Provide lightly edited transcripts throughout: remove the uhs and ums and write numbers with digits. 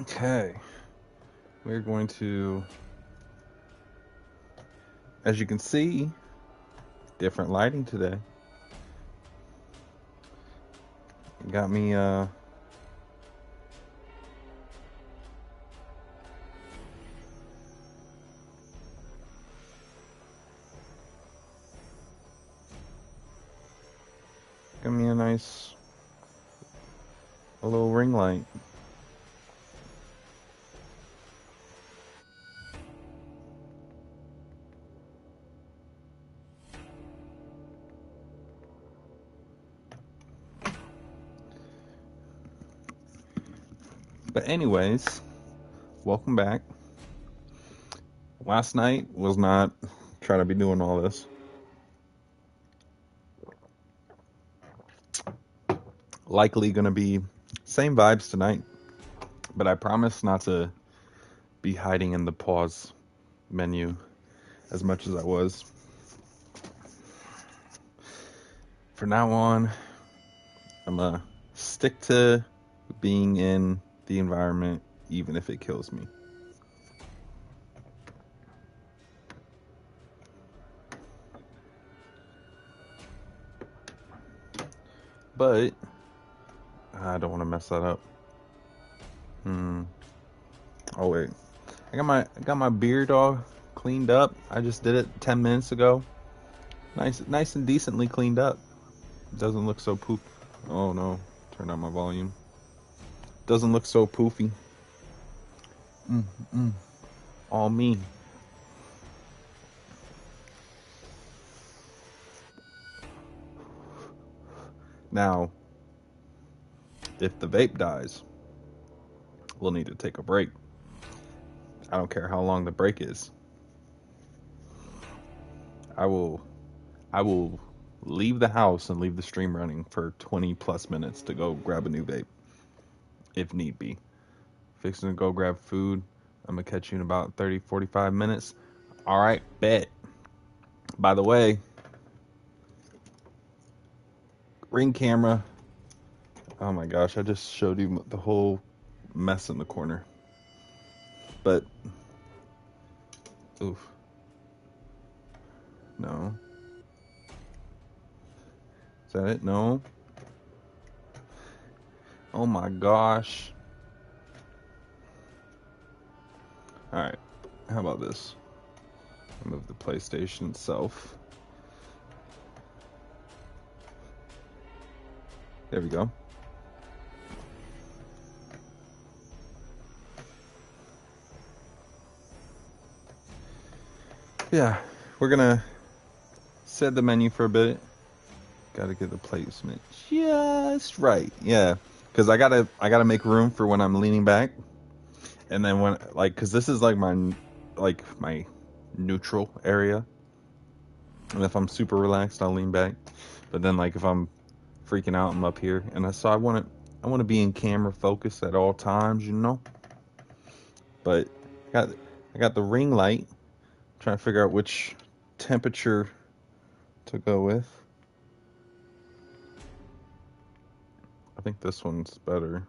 Okay, we're going to, as you can see, different lighting today. Got me a little ring light. But anyways, welcome back. Last night was not trying to be doing all this. Likely gonna be same vibes tonight, but I promise not to be hiding in the pause menu as much as I was. For now on, I'm gonna stick to being in the environment even if it kills me. But I don't want to mess that up. Oh wait, I got my beard all cleaned up. I just did it 10 minutes ago. Nice and decently cleaned up. Doesn't look so poop. Oh no, turn down my volume. Doesn't look so poofy. All me. Now, if the vape dies, we'll need to take a break. I don't care how long the break is. I will leave the house and leave the stream running for 20 plus minutes to go grab a new vape, if need be. Fixing to go grab food. I'm gonna catch you in about 30, 45 minutes. All right, bet. By the way, ring camera. Oh my gosh, I just showed you the whole mess in the corner. But, oof. No. Is that it? No. Oh my gosh. Alright, how about this? Move the PlayStation itself. There we go. Yeah, we're gonna set the menu for a bit. Gotta get the placement just right. Yeah, because I gotta make room for when I'm leaning back, and then when because this is like my neutral area, and if I'm super relaxed, I'll lean back. But then if I'm freaking out, I'm up here, and so I want to be in camera focus at all times, you know. But I got the ring light. Trying to figure out which temperature to go with. I think this one's better,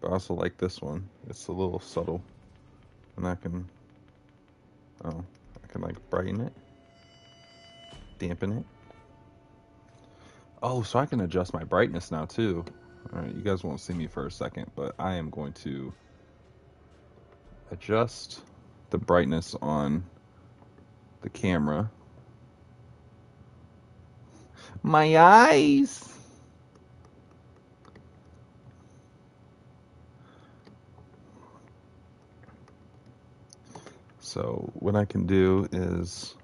but I also like this one. It's a little subtle, and I can brighten it, dampen it. Oh, so I can adjust my brightness now too. All right, you guys won't see me for a second, but I am going to adjust the brightness on the camera. My eyes. So what I can do is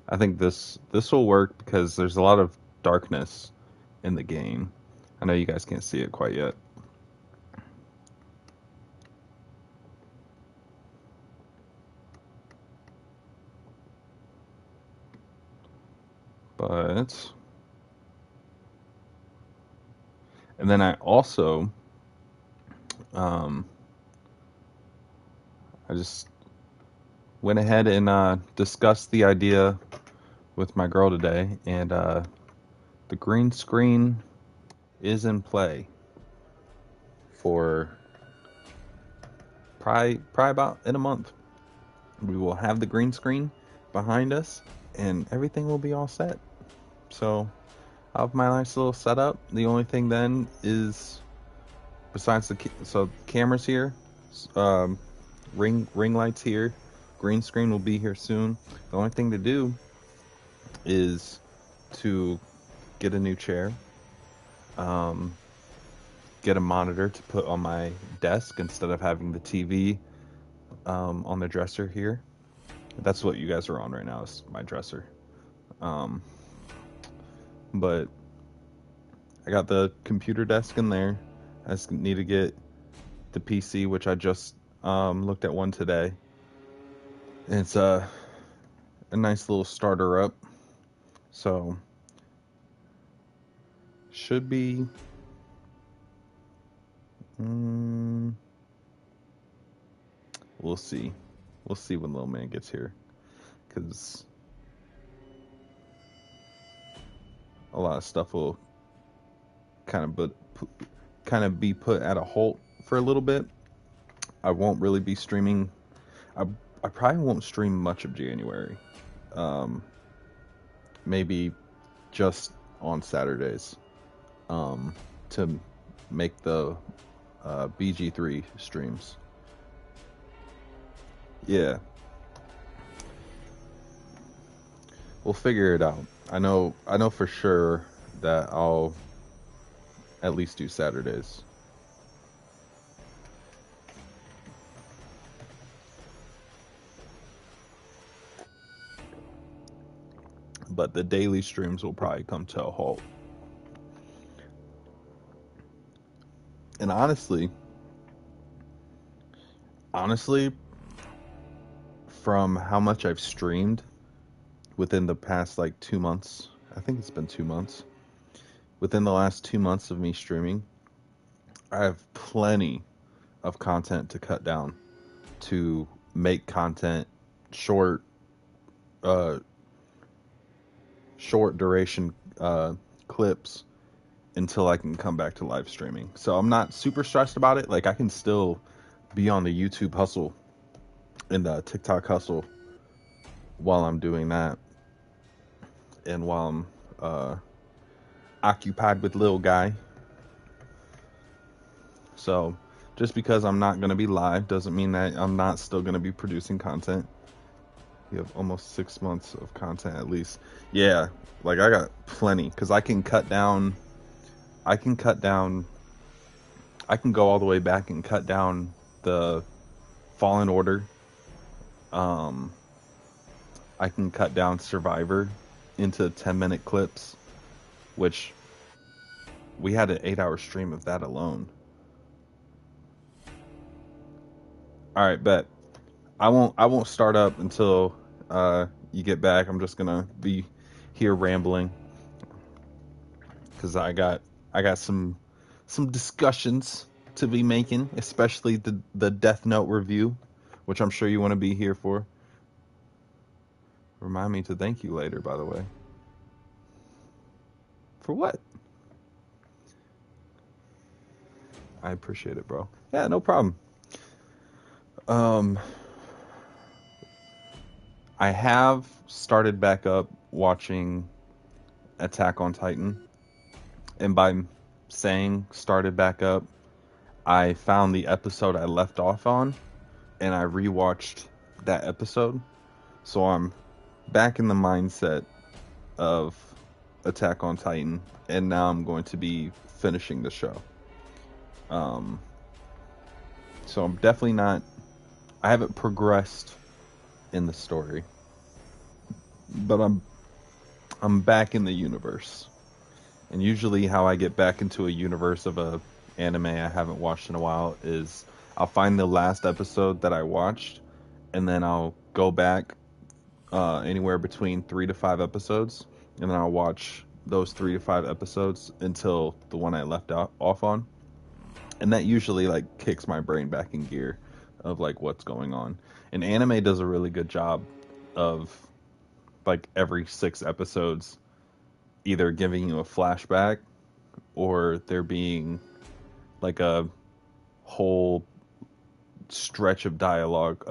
I think this will work because there's a lot of darkness in the game. I know you guys can't see it quite yet. But and then I also um, I just went ahead and discussed the idea with my girl today, and the green screen is in play for probably about in a month. We will have the green screen behind us, and everything will be all set. So I have my nice little setup. The only thing then is, besides the cameras here, um, ring lights here, green screen will be here soon. The only thing to do is to get a new chair, um, get a monitor to put on my desk instead of having the TV on the dresser here. That's what you guys are on right now, is my dresser. Um, but I got the computer desk in there. I just need to get the PC, which I just looked at one today. It's a nice little starter up. So should be we'll see. We'll see when little man gets here, because a lot of stuff will kind of be put at a halt for a little bit. I won't really be streaming. I probably won't stream much of January. Maybe just on Saturdays, to make the BG3 streams. Yeah, we'll figure it out. I know for sure that I'll at least do Saturdays. But the daily streams will probably come to a halt. And honestly, from how much I've streamed within the past like 2 months, I think it's been 2 months. Within the last 2 months of me streaming, I have plenty of content to cut down, to make content short duration clips until I can come back to live streaming. So I'm not super stressed about it. Like, I can still be on the YouTube hustle and the TikTok hustle while I'm doing that, and while I'm occupied with little guy. So just because I'm not going to be live doesn't mean that I'm not still going to be producing content. You have almost 6 months of content at least. Yeah, like I got plenty, because I can go all the way back and cut down the Fallen Order. I can cut down Survivor into 10-minute clips, which we had an 8-hour stream of that alone. All right, bet. I won't start up until you get back. I'm just gonna be here rambling, because I got some discussions to be making, especially the Death Note review, which I'm sure you want to be here for. Remind me to thank you later, by the way. For what? I appreciate it, bro. Yeah, no problem. I have started back up watching Attack on Titan, and by saying started back up, I found the episode I left off on, and I rewatched that episode. So I'm back in the mindset of Attack on Titan, and now I'm going to be finishing the show. So I'm definitely not. I haven't progressed in the story, but I'm back in the universe. And usually how I get back into a universe of a anime I haven't watched in a while is I'll find the last episode that I watched, and then I'll go back anywhere between 3 to 5 episodes, and then I'll watch those 3 to 5 episodes until the one I left off on, and that usually like kicks my brain back in gear of like what's going on. And anime does a really good job of like every 6 episodes either giving you a flashback or there being like a whole stretch of dialogue.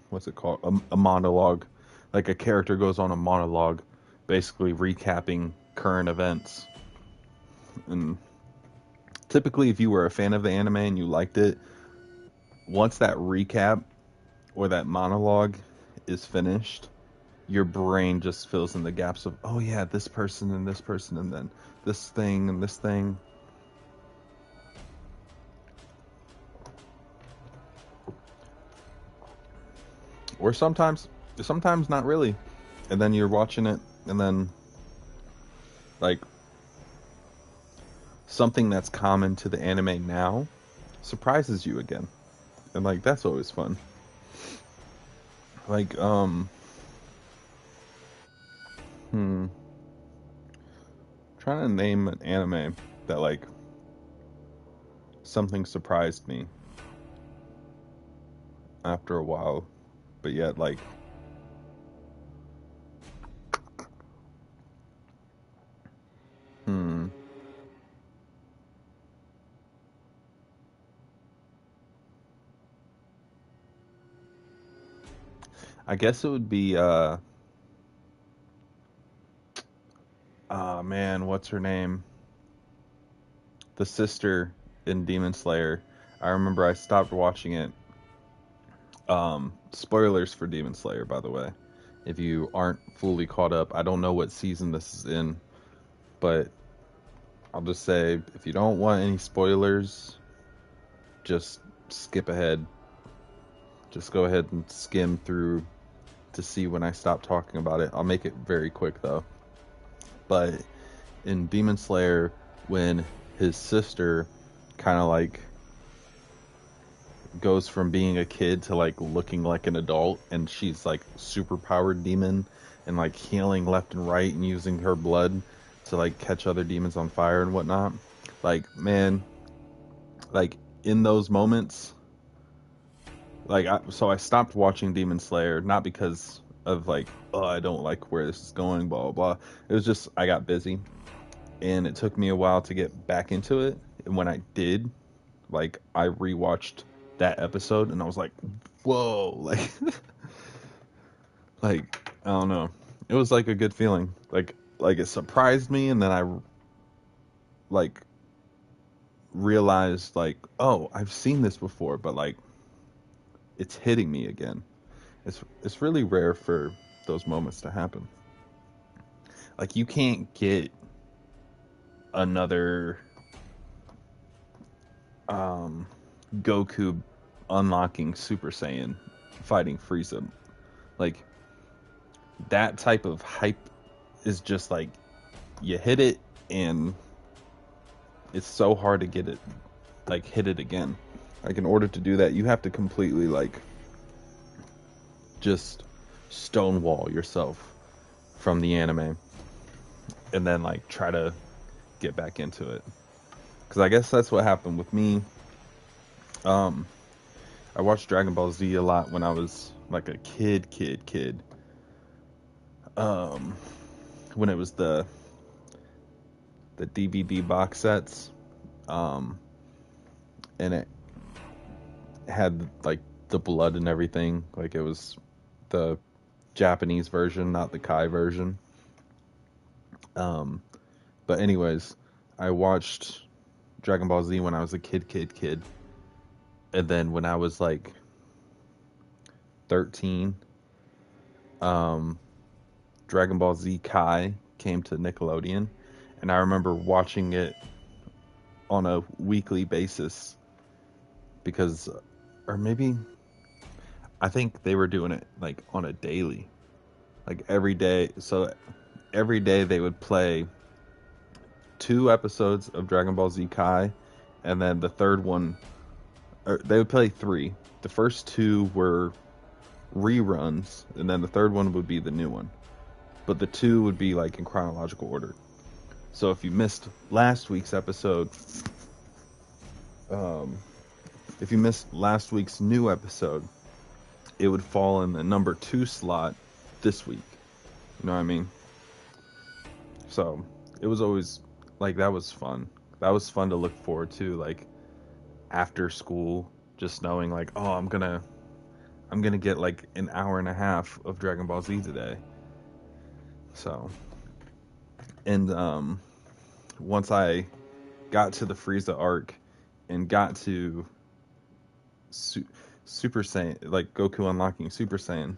What's it called? A monologue. Like a character goes on a monologue, basically recapping current events. And typically, if you were a fan of the anime and you liked it, once that recap or that monologue is finished, your brain just fills in the gaps of, oh yeah, this person and this person, and then this thing and this thing. Or sometimes not really. And then you're watching it, and then like something that's common to the anime now surprises you again. And like that's always fun. Like trying to name an anime that like something surprised me after a while, but yet like hmm I guess it would be man, what's her name? The sister in Demon Slayer. I remember I stopped watching it. Spoilers for Demon Slayer, by the way. If you aren't fully caught up, I don't know what season this is in, but I'll just say if you don't want any spoilers, just skip ahead. Just go ahead and skim through to see when I stop talking about it. I'll make it very quick though. But in Demon Slayer, when his sister kind of like goes from being a kid to like looking like an adult, and she's like super powered demon and like healing left and right and using her blood to like catch other demons on fire and whatnot. Like, man, like in those moments, like so I stopped watching Demon Slayer not because of like, oh, I don't like where this is going, blah blah blah. It was just I got busy, and it took me a while to get back into it. And when I did, like I rewatched that episode, and I was like, whoa, like, like I don't know, it was like a good feeling. Like it surprised me, and then I like realized like, oh, I've seen this before, but like it's hitting me again. It's really rare for those moments to happen. Like you can't get another Goku unlocking Super Saiyan fighting Frieza. Like that type of hype is just like you hit it and it's so hard to get it like hit it again. Like in order to do that, you have to completely like just stonewall yourself from the anime and then like try to get back into it. Because I guess that's what happened with me. I watched Dragon Ball Z a lot when I was like a kid. When it was the DVD box sets, and it had like the blood and everything. Like it was the Japanese version, not the Kai version. But anyways, I watched Dragon Ball Z when I was a kid. And then when I was like 13, Dragon Ball Z Kai came to Nickelodeon, and I remember watching it on a weekly basis because, or maybe, I think they were doing it like on a daily, like every day. So every day they would play 2 episodes of Dragon Ball Z Kai, and then the third one, or they would play 3. The first 2 were reruns, and then the third one would be the new one. but the two would be like in chronological order. So if you missed last week's episode, um, if you missed last week's new episode, it would fall in the number 2 slot this week. You know what I mean? So it was always like, that was fun. That was fun to look forward to, like after school, just knowing like, oh, I'm gonna get like an hour and a half of Dragon Ball Z today. So, and once I got to the Frieza arc and got to Super Saiyan, like Goku unlocking Super Saiyan,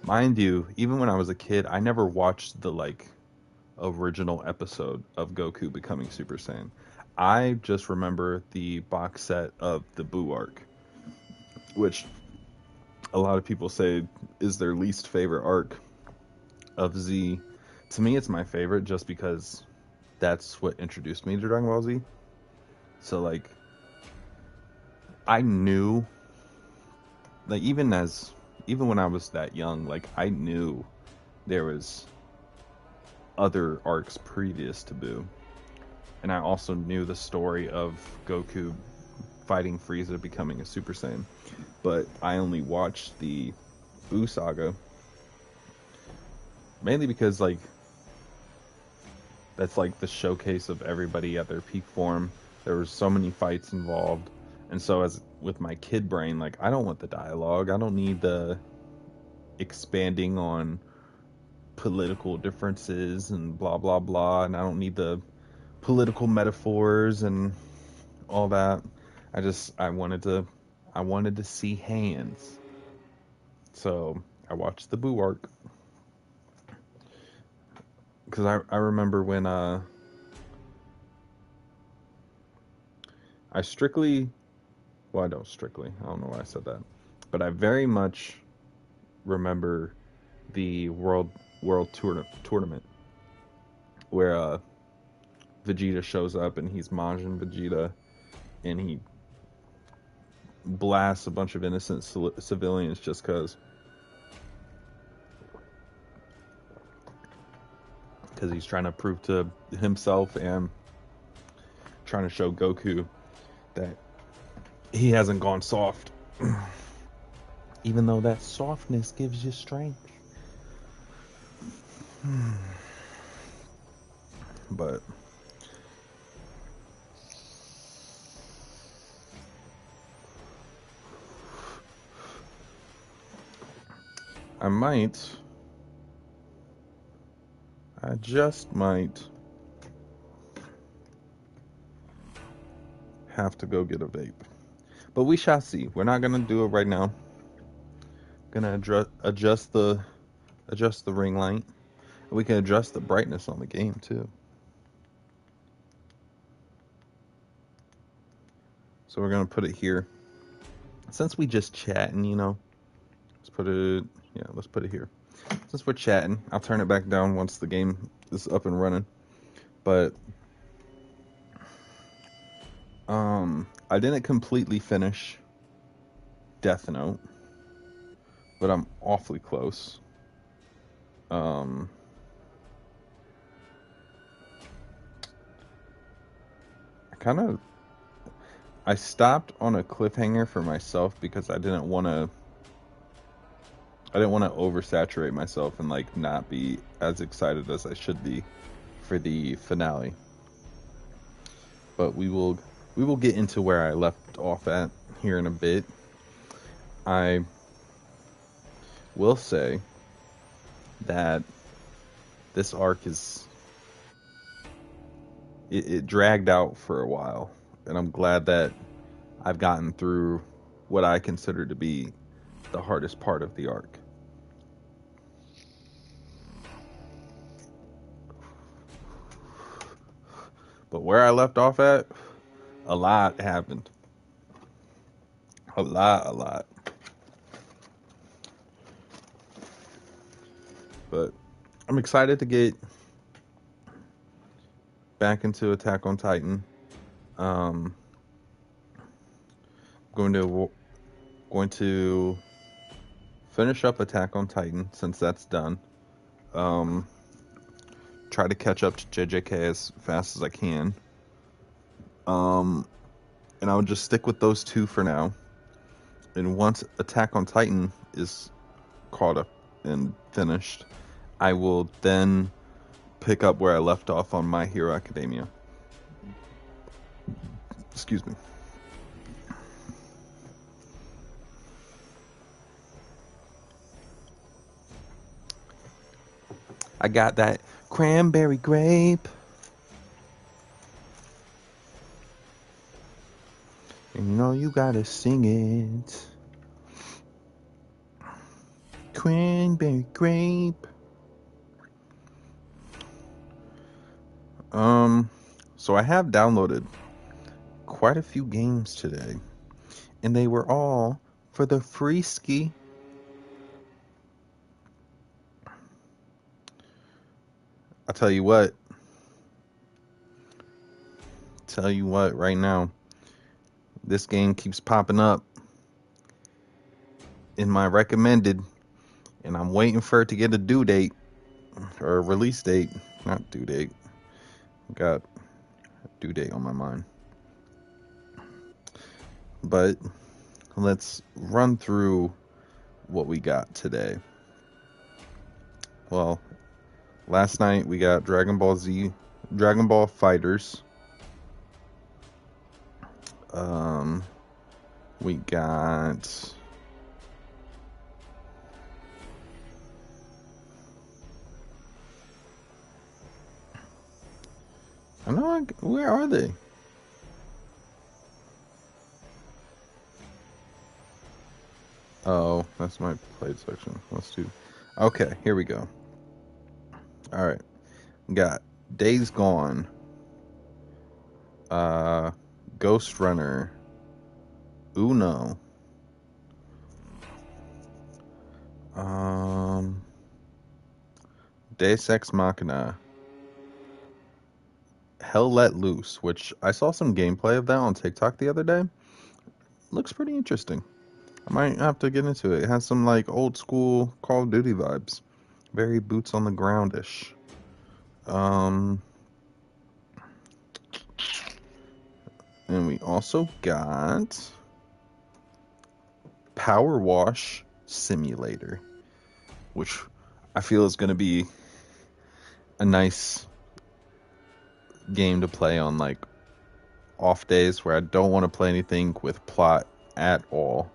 mind you, even when I was a kid, I never watched the like original episode of Goku becoming Super Saiyan. I just remember the box set of the Buu arc, which a lot of people say is their least favorite arc of Z. To me, it's my favorite just because that's what introduced me to Dragon Ball Z. So like, I knew, like even when I was that young, like I knew there was other arcs previous to Buu, and I also knew the story of Goku fighting Frieza becoming a Super Saiyan. But I only watched the Buu saga mainly because like that's like the showcase of everybody at their peak form. There were so many fights involved, and so as with my kid brain, like I don't want the dialogue. I don't need the expanding on political differences and blah blah blah, and I don't need the political metaphors and all that. I wanted to see hands. So I watched the Buu arc because I remember when I strictly, well, I don't strictly, I don't know why I said that, but I very much remember the tournament where Vegeta shows up and he's Majin Vegeta, and he blasts a bunch of innocent civilians just because he's trying to prove to himself and trying to show Goku that he hasn't gone soft. Even though that softness gives you strength. But I just might have to go get a vape. But we shall see. We're not gonna do it right now. Gonna adjust the ring light. We can adjust the brightness on the game too. So we're gonna put it here. Since we just chatting, let's put it here. Since we're chatting, I'll turn it back down once the game is up and running. But I didn't completely finish Death Note, but I'm awfully close. I stopped on a cliffhanger for myself because I didn't want to oversaturate myself and like not be as excited as I should be for the finale. But we will get into where I left off at here in a bit. I will say that this arc it dragged out for a while, and I'm glad that I've gotten through what I consider to be the hardest part of the arc. But where I left off at, a lot happened. A lot. But I'm excited to get back into Attack on Titan. Going to finish up Attack on Titan since that's done. try to catch up to JJK as fast as I can. And I would just stick with those two for now. And once Attack on Titan is caught up and finished, I will then pick up where I left off on My Hero Academia. Excuse me. I got that cranberry grape. And you know you gotta sing it. Cranberry grape. So I have downloaded quite a few games today, and they were all for the free ski. I'll tell you what right now, this game keeps popping up in my recommended, and I'm waiting for it to get a due date or a release date. Not due date. Got a due date on my mind. But let's run through what we got today. Well, last night we got Dragon Ball FighterZ. We got where are they? Oh, that's my played section. Let's do. Okay, here we go. All right, got Days Gone, Ghost Runner, Uno, Deus Ex Machina, Hell Let Loose, which I saw some gameplay of that on TikTok the other day. Looks pretty interesting. I might have to get into it. It has some like old school Call of Duty vibes. Very boots on the ground-ish. And we also got Power Wash Simulator, which I feel is going to be a nice game to play on like off days where I don't want to play anything with plot at all.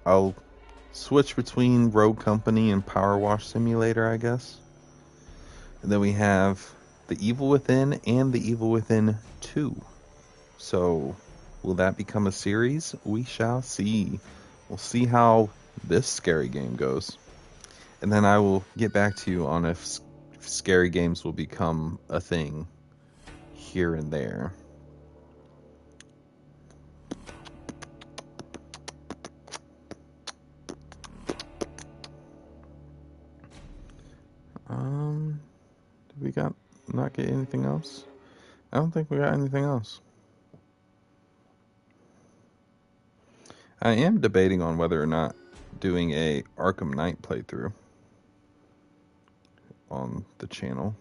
I'll switch between Rogue Company and Power Wash Simulator, I guess. And then we have The Evil Within and The Evil Within 2. So, will that become a series? We shall see. We'll see how this scary game goes. And then I will get back to you on if scary games will become a thing here and there. Did we not get anything else? I don't think we got anything else. I am debating on whether or not doing a Arkham Knight playthrough on the channel.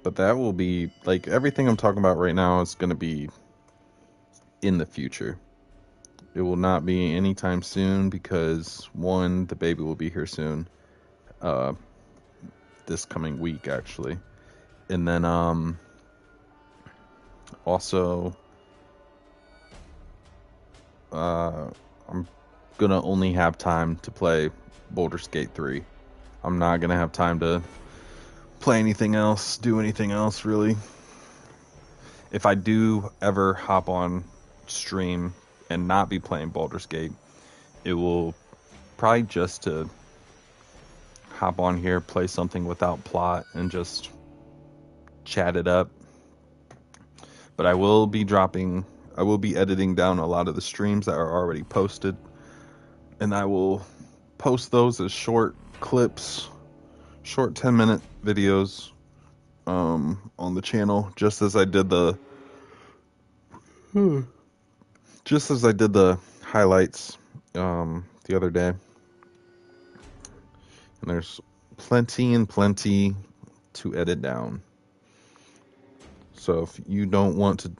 But that will be, like, everything I'm talking about right now is going to be in the future. It will not be anytime soon because, one, the baby will be here soon. This coming week, actually. And then, also, I'm gonna only have time to play Baldur's Gate 3. I'm not gonna have time to play anything else, do anything else, really. If I do ever hop on stream and not be playing Baldur's Gate, it will probably just to hop on here, play something without plot, and just chat it up. But I will be editing down a lot of the streams that are already posted, and I will post those as short clips, short 10-minute videos on the channel, just as I did the just as I did the highlights the other day, and there's plenty and plenty to edit down. So if you don't want to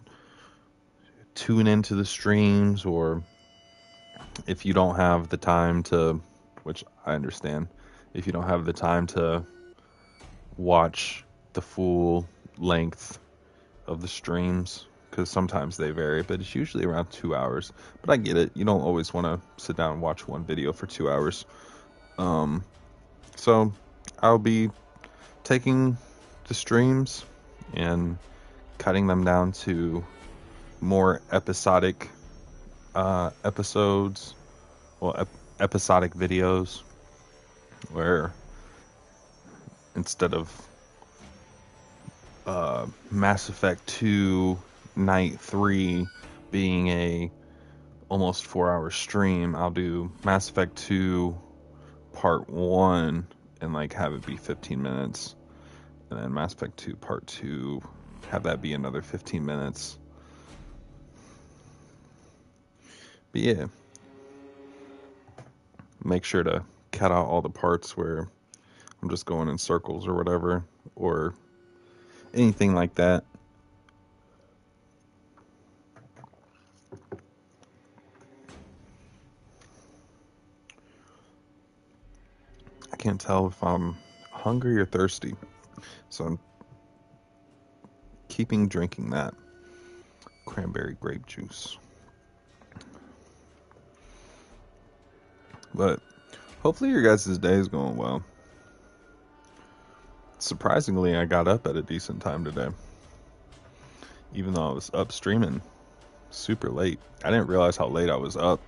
tune into the streams, or if you don't have the time to, which I understand, if you don't have the time to watch the full length of the streams, because sometimes they vary, but it's usually around 2 hours. But I get it. You don't always want to sit down and watch one video for 2 hours. So I'll be taking the streams and cutting them down to more episodic episodes, well, episodic videos, where instead of Mass Effect 2 Night 3 being a almost 4-hour stream, I'll do Mass Effect 2 Part 1 and like have it be 15 minutes, and then Mass Effect 2 Part 2, have that be another 15 minutes. But yeah, make sure to cut out all the parts where I'm just going in circles or whatever, or anything like that. I can't tell if I'm hungry or thirsty, so I'm keeping drinking that cranberry grape juice. But hopefully your guys' day is going well. Surprisingly, I got up at a decent time today, even though I was up streaming super late. I didn't realize how late I was up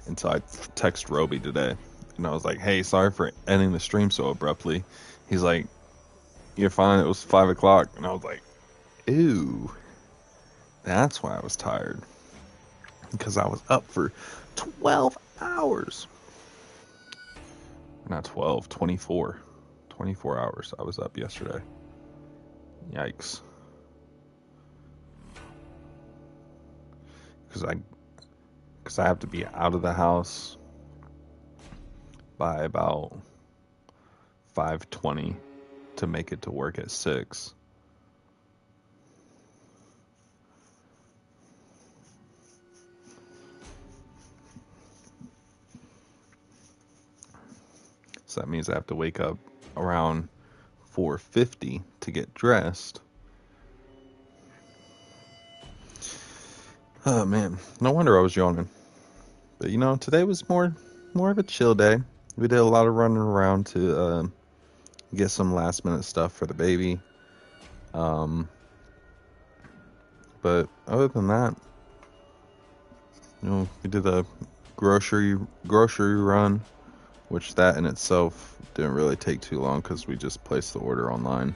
until I texted Roby today, and I was like, hey, sorry for ending the stream so abruptly. He's like, you're fine, it was 5 o'clock. And I was like, ew, that's why I was tired, because I was up for 12 hours. Not 12, 24 hours I was up yesterday. Yikes. Because I have to be out of the house by about 5:20 to make it to work at 6. So that means I have to wake up around 4:50 to get dressed. Oh man, no wonder I was yawning. But you know, today was more of a chill day. We did a lot of running around to get some last minute stuff for the baby. But other than that, you know, we did a grocery run, which that in itself didn't really take too long because we just placed the order online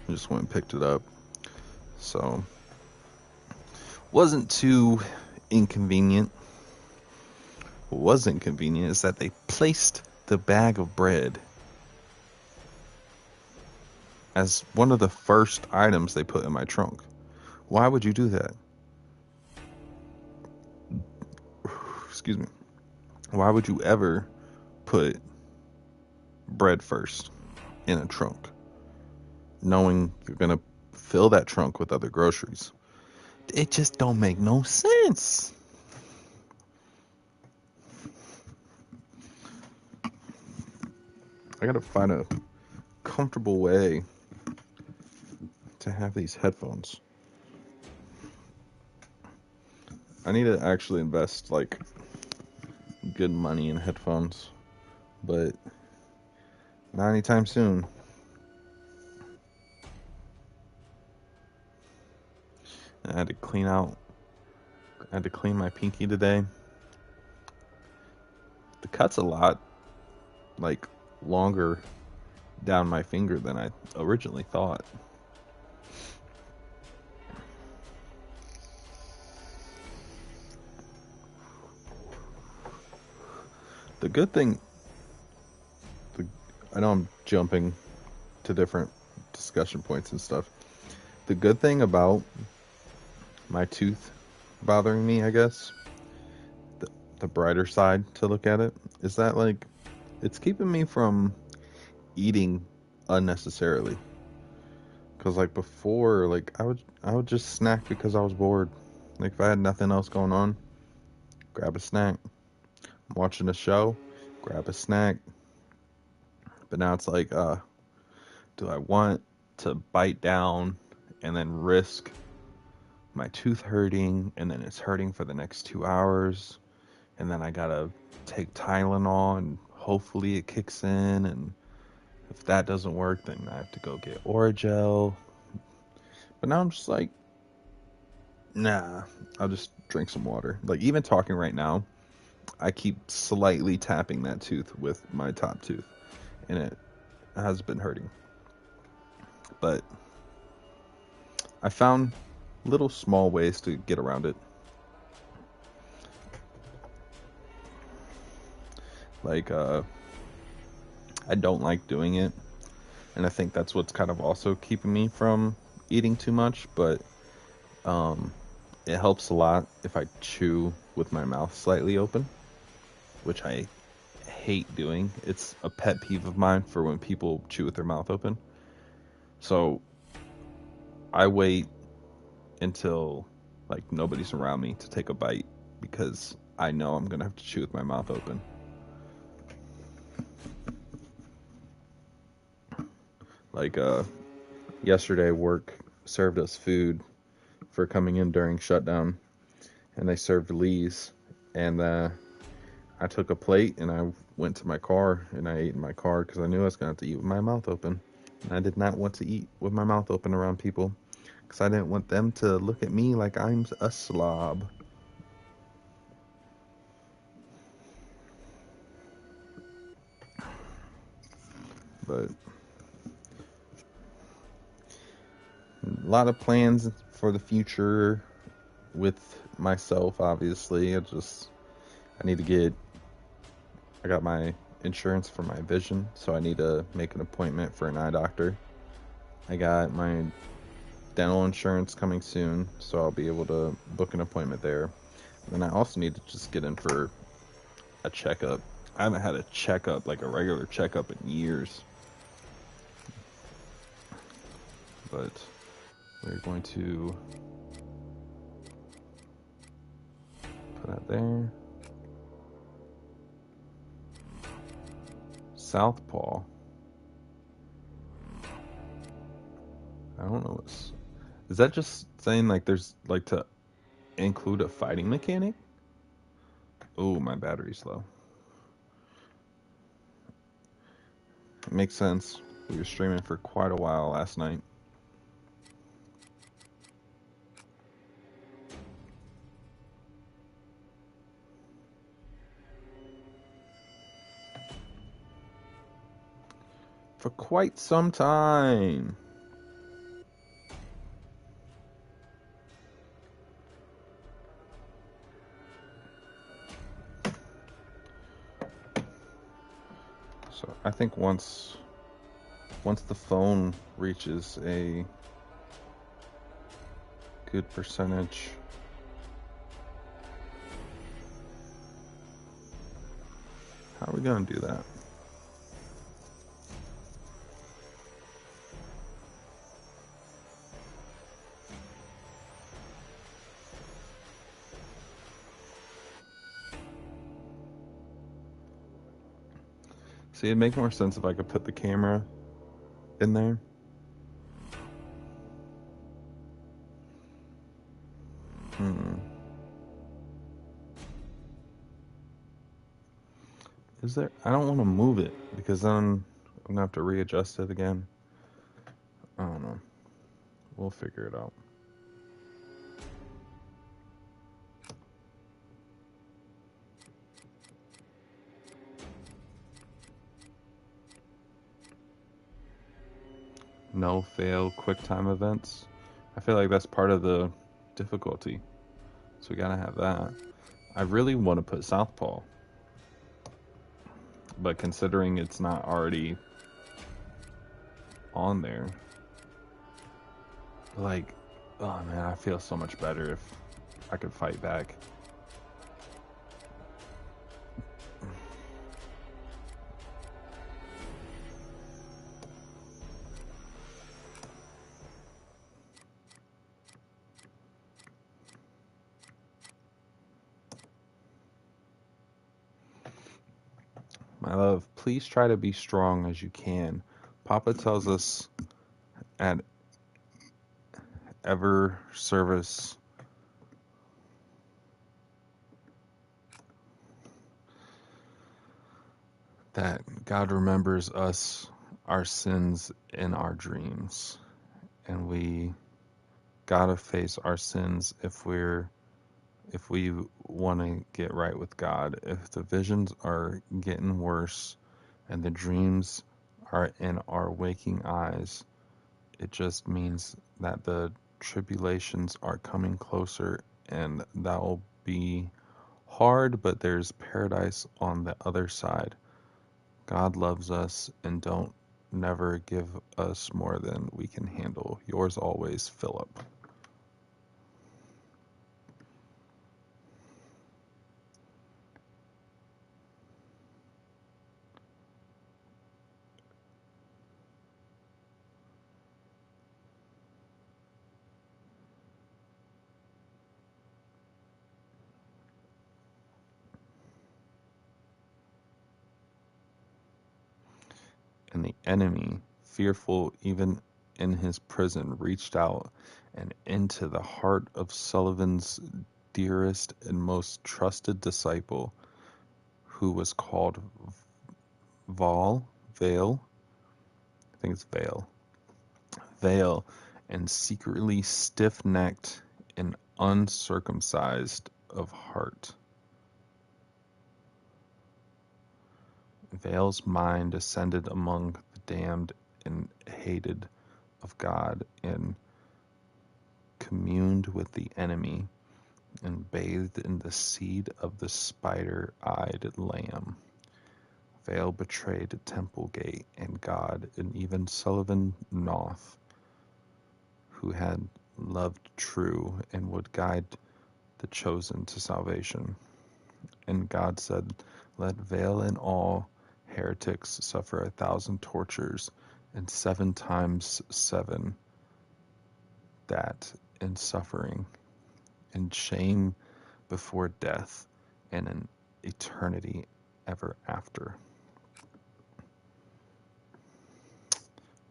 and just went and picked it up. So wasn't too inconvenient. What was inconvenient is that they placed the bag of bread as one of the first items they put in my trunk. Why would you do that? Excuse me. Why would you ever put bread first in a trunk, knowing you're gonna fill that trunk with other groceries? It just don't make no sense. I gotta find a comfortable way to have these headphones. I need to actually invest like good money in headphones, but not anytime soon. I had to clean my pinky today. The cut's a lot like longer down my finger than I originally thought. The good thing, I know I'm jumping to different discussion points and stuff. The good thing about my tooth bothering me, I guess, the brighter side to look at it is that like it's keeping me from eating unnecessarily. Cause like before, like I would just snack because I was bored. Like if I had nothing else going on, grab a snack. I'm watching a show, grab a snack. But now it's like, do I want to bite down and then risk my tooth hurting and then it's hurting for the next 2 hours and then I gotta take Tylenol and hopefully it kicks in, and if that doesn't work then I have to go get Oragel. But now I'm just like, nah, I'll just drink some water. Like even talking right now, I keep slightly tapping that tooth with my top tooth and it has been hurting. But I found little small ways to get around it. Like I don't like doing it, and I think that's what's kind of also keeping me from eating too much, but it helps a lot if I chew with my mouth slightly open, which I hate doing. It's a pet peeve of mine for when people chew with their mouth open. So I wait until like nobody's around me to take a bite because I know I'm gonna have to chew with my mouth open. Like yesterday work served us food for coming in during shutdown, and they served Lee's, and I took a plate and I went to my car and I ate in my car because I knew I was gonna have to eat with my mouth open, and I did not want to eat with my mouth open around people because I didn't want them to look at me like I'm a slob. But a lot of plans for the future with myself, obviously. I need to I got my insurance for my vision, so I need to make an appointment for an eye doctor. I got my dental insurance coming soon, so I'll be able to book an appointment there. And I also need to just get in for a checkup. I haven't had a checkup, like a regular checkup, in years. But we're going to put that there. Southpaw. I don't know what's. Is that just saying like there's like to include a fighting mechanic? Oh, my battery's low. It makes sense. We were streaming for quite a while last night. For quite some time. So I think once the phone reaches a good percentage, how are we gonna do that? See, it'd make more sense if I could put the camera in there. Is there? I don't want to move it because then I'm gonna have to readjust it again. I don't know. We'll figure it out. No fail quick time events. I feel like that's part of the difficulty. So we gotta have that. I really want to put Southpaw, but considering it's not already on there, like, oh man, I feel so much better if I could fight back. My love, please try to be strong as you can. Papa tells us at Ever Service that God remembers us, our sins, in our dreams. And we gotta face our sins if we want to get right with God. If the visions are getting worse and the dreams are in our waking eyes, it just means that the tribulations are coming closer, and that will be hard, but there's paradise on the other side. God loves us and don't never give us more than we can handle. Yours always, Philip. And the enemy, fearful even in his prison, reached out and into the heart of Sullivan's dearest and most trusted disciple, who was called Vale, I think it's Vale, and secretly stiff-necked and uncircumcised of heart. Vale's mind ascended among the damned and hated of God, and communed with the enemy, and bathed in the seed of the spider-eyed lamb. Vale betrayed Temple Gate and God, and even Sullivan North, who had loved true and would guide the chosen to salvation. And God said, let Vale and all heretics suffer 1,000 tortures, and 7 times 7 that in suffering, and shame before death, and an eternity ever after.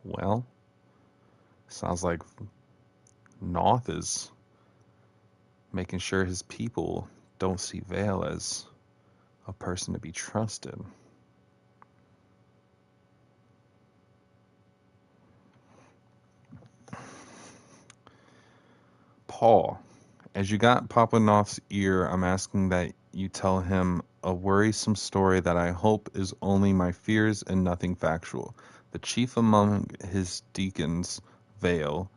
Well, sounds like Noth is making sure his people don't see Vale as a person to be trusted. Paul, as you got Papa Noth's ear, I'm asking that you tell him a worrisome story that I hope is only my fears and nothing factual. The chief among his deacons, Vale,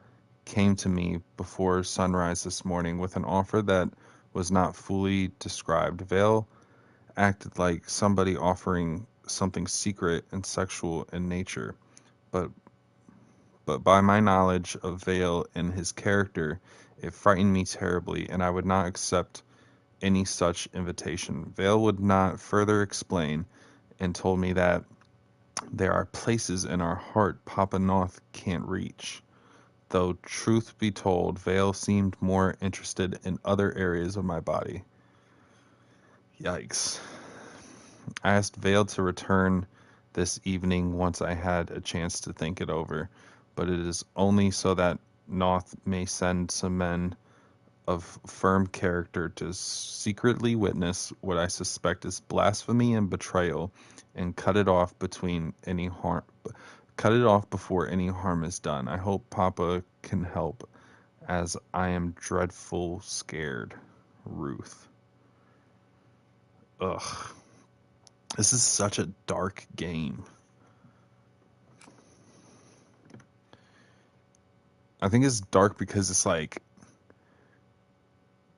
came to me before sunrise this morning with an offer that was not fully described. Vale acted like somebody offering something secret and sexual in nature, but by my knowledge of Vale and his character, it frightened me terribly, and I would not accept any such invitation. Vale would not further explain, and told me that there are places in our heart Papa North can't reach. Though truth be told, Vale seemed more interested in other areas of my body. Yikes. I asked Vale to return this evening once I had a chance to think it over, but it is only so that North may send some men of firm character to secretly witness what I suspect is blasphemy and betrayal, and cut it off before any harm is done. I hope Papa can help, as I am dreadful scared. Ruth. Ugh. This is such a dark game. I think it's dark because it's like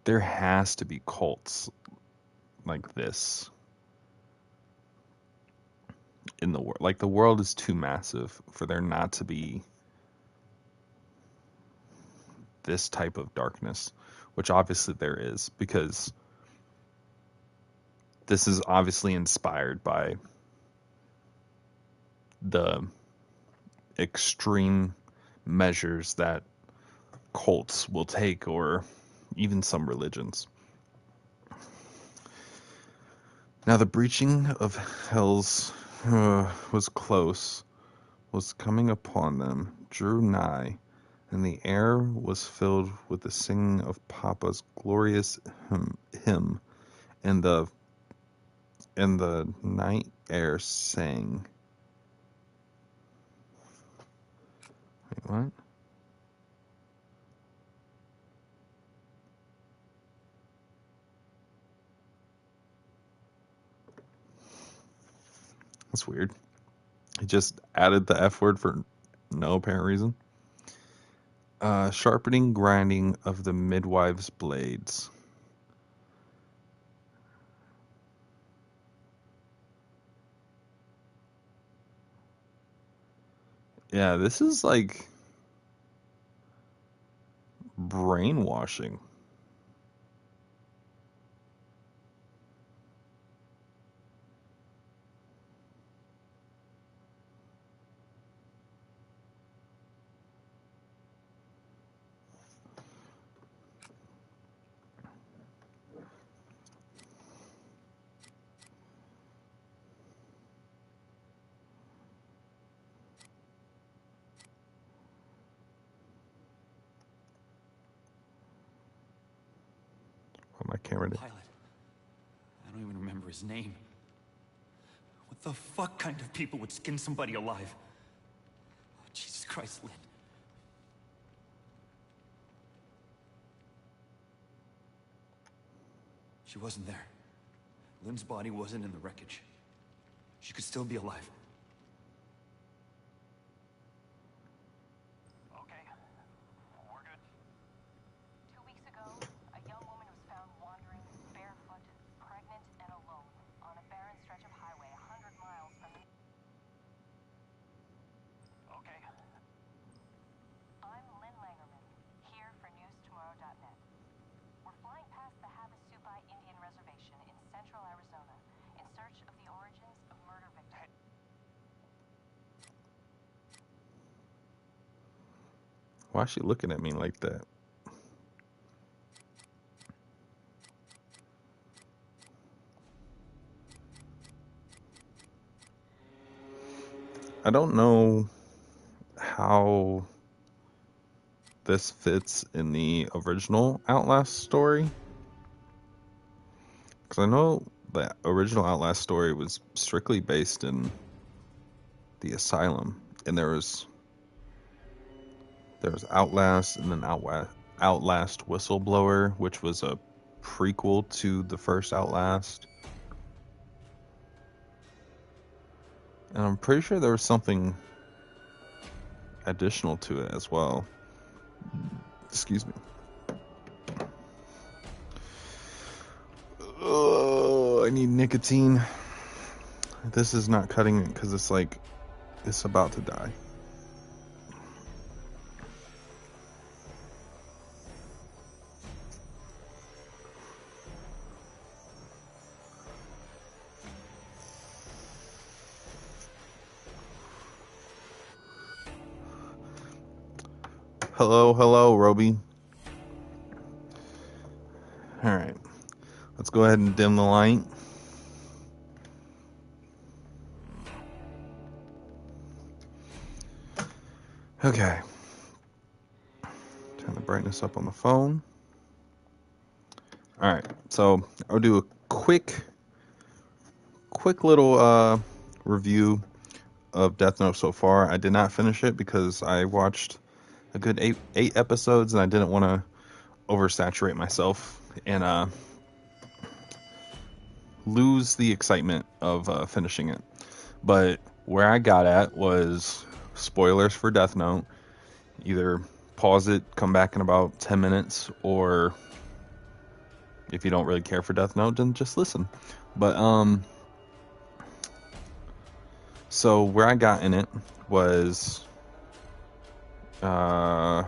there has to be cults like this in the world. Like the world is too massive for there not to be this type of darkness, which obviously there is, because this is obviously inspired by the extreme measures that cults will take, or even some religions. Now the breaching of Hell's was close, was coming upon them, drew nigh, and the air was filled with the singing of Papa's glorious hymn, and the night air sang. Wait, what? That's weird. He just added the F word for no apparent reason. Sharpening, grinding of the midwives' blades. Yeah, this is like brainwashing. Oh, my camera did. Pilot. I don't even remember his name. What the fuck kind of people would skin somebody alive? Oh, Jesus Christ, Lynn. She wasn't there. Lynn's body wasn't in the wreckage. She could still be alive. Okay, we're good. 2 weeks ago, a young woman was found wandering barefoot, pregnant, and alone on a barren stretch of highway 100 miles from the... Okay. I'm Lynn Langerman, here for NewsTomorrow.net. We're flying past the Havasupai Indian Reservation in central Arizona in search of the origins of murder victims. Why is she looking at me like that? I don't know how this fits in the original Outlast story. Because I know the original Outlast story was strictly based in the asylum. And there was Outlast and then Outlast Whistleblower, which was a prequel to the first Outlast. And I'm pretty sure there was something additional to it as well. Excuse me. Oh, I need nicotine. This is not cutting it because it's like it's about to die. Hello, Roby. All right, let's go ahead and dim the light. Okay. Turn the brightness up on the phone. All right, so I'll do a quick little review of Death Note so far. I did not finish it because I watched a good eight episodes and I didn't want to oversaturate myself and lose the excitement of finishing it. But where I got at was spoilers for Death Note. Either pause it, come back in about 10 minutes, or if you don't really care for Death Note, then just listen. But so where I got in it was I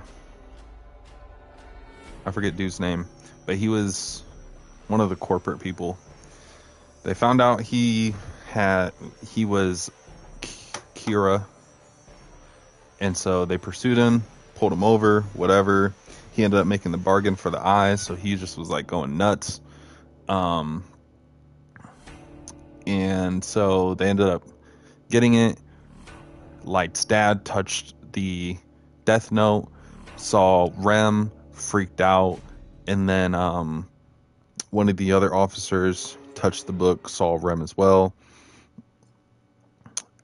forget dude's name, but he was one of the corporate people. They found out he was Kira, and so they pursued him, pulled him over, whatever. He ended up making the bargain for the eyes, so he just was like going nuts. And so they ended up getting it. Light's dad touched the Death Note, saw Rem, freaked out, and then one of the other officers touched the book, saw Rem as well.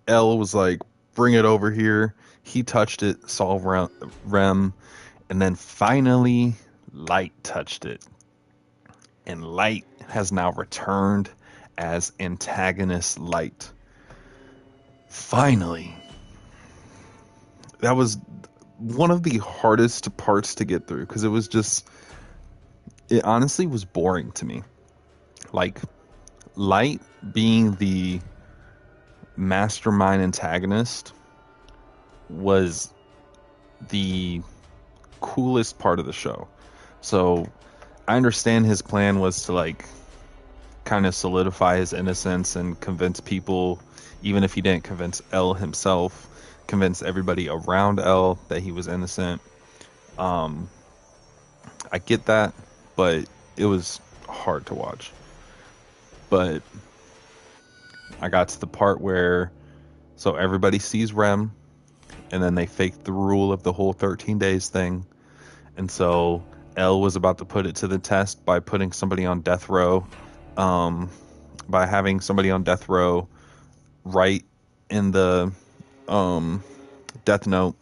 L was like, bring it over here. He touched it, saw Rem, and then finally Light touched it. And Light has now returned as antagonist Light. Finally. That was one of the hardest parts to get through because it honestly was boring to me. Like, Light being the mastermind antagonist was the coolest part of the show. So I understand his plan was to like kind of solidify his innocence and convince people, even if he didn't convince L himself, convince everybody around L that he was innocent. I get that, but it was hard to watch. But I got to the part where so everybody sees Rem, and then they fake the rule of the whole 13 days thing. And so L was about to put it to the test by putting somebody on death row, by having somebody on death row write in the death note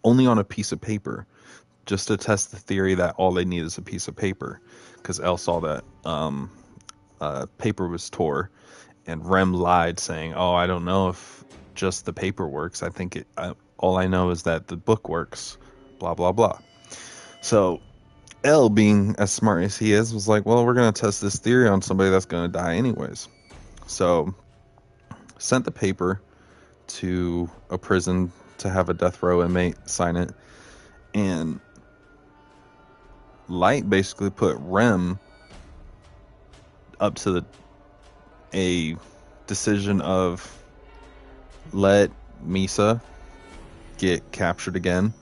only on a piece of paper, just to test the theory that all they need is a piece of paper, because L saw that paper was tore, and Rem lied saying, oh, I don't know if just the paper works. I think all I know is that the book works, blah, blah, blah. So L, being as smart as he is, was like, well, we're going to test this theory on somebody that's going to die anyways. So sent the paper to a prison to have a death row inmate sign it. And Light basically put Rem up to a decision of let Misa get captured again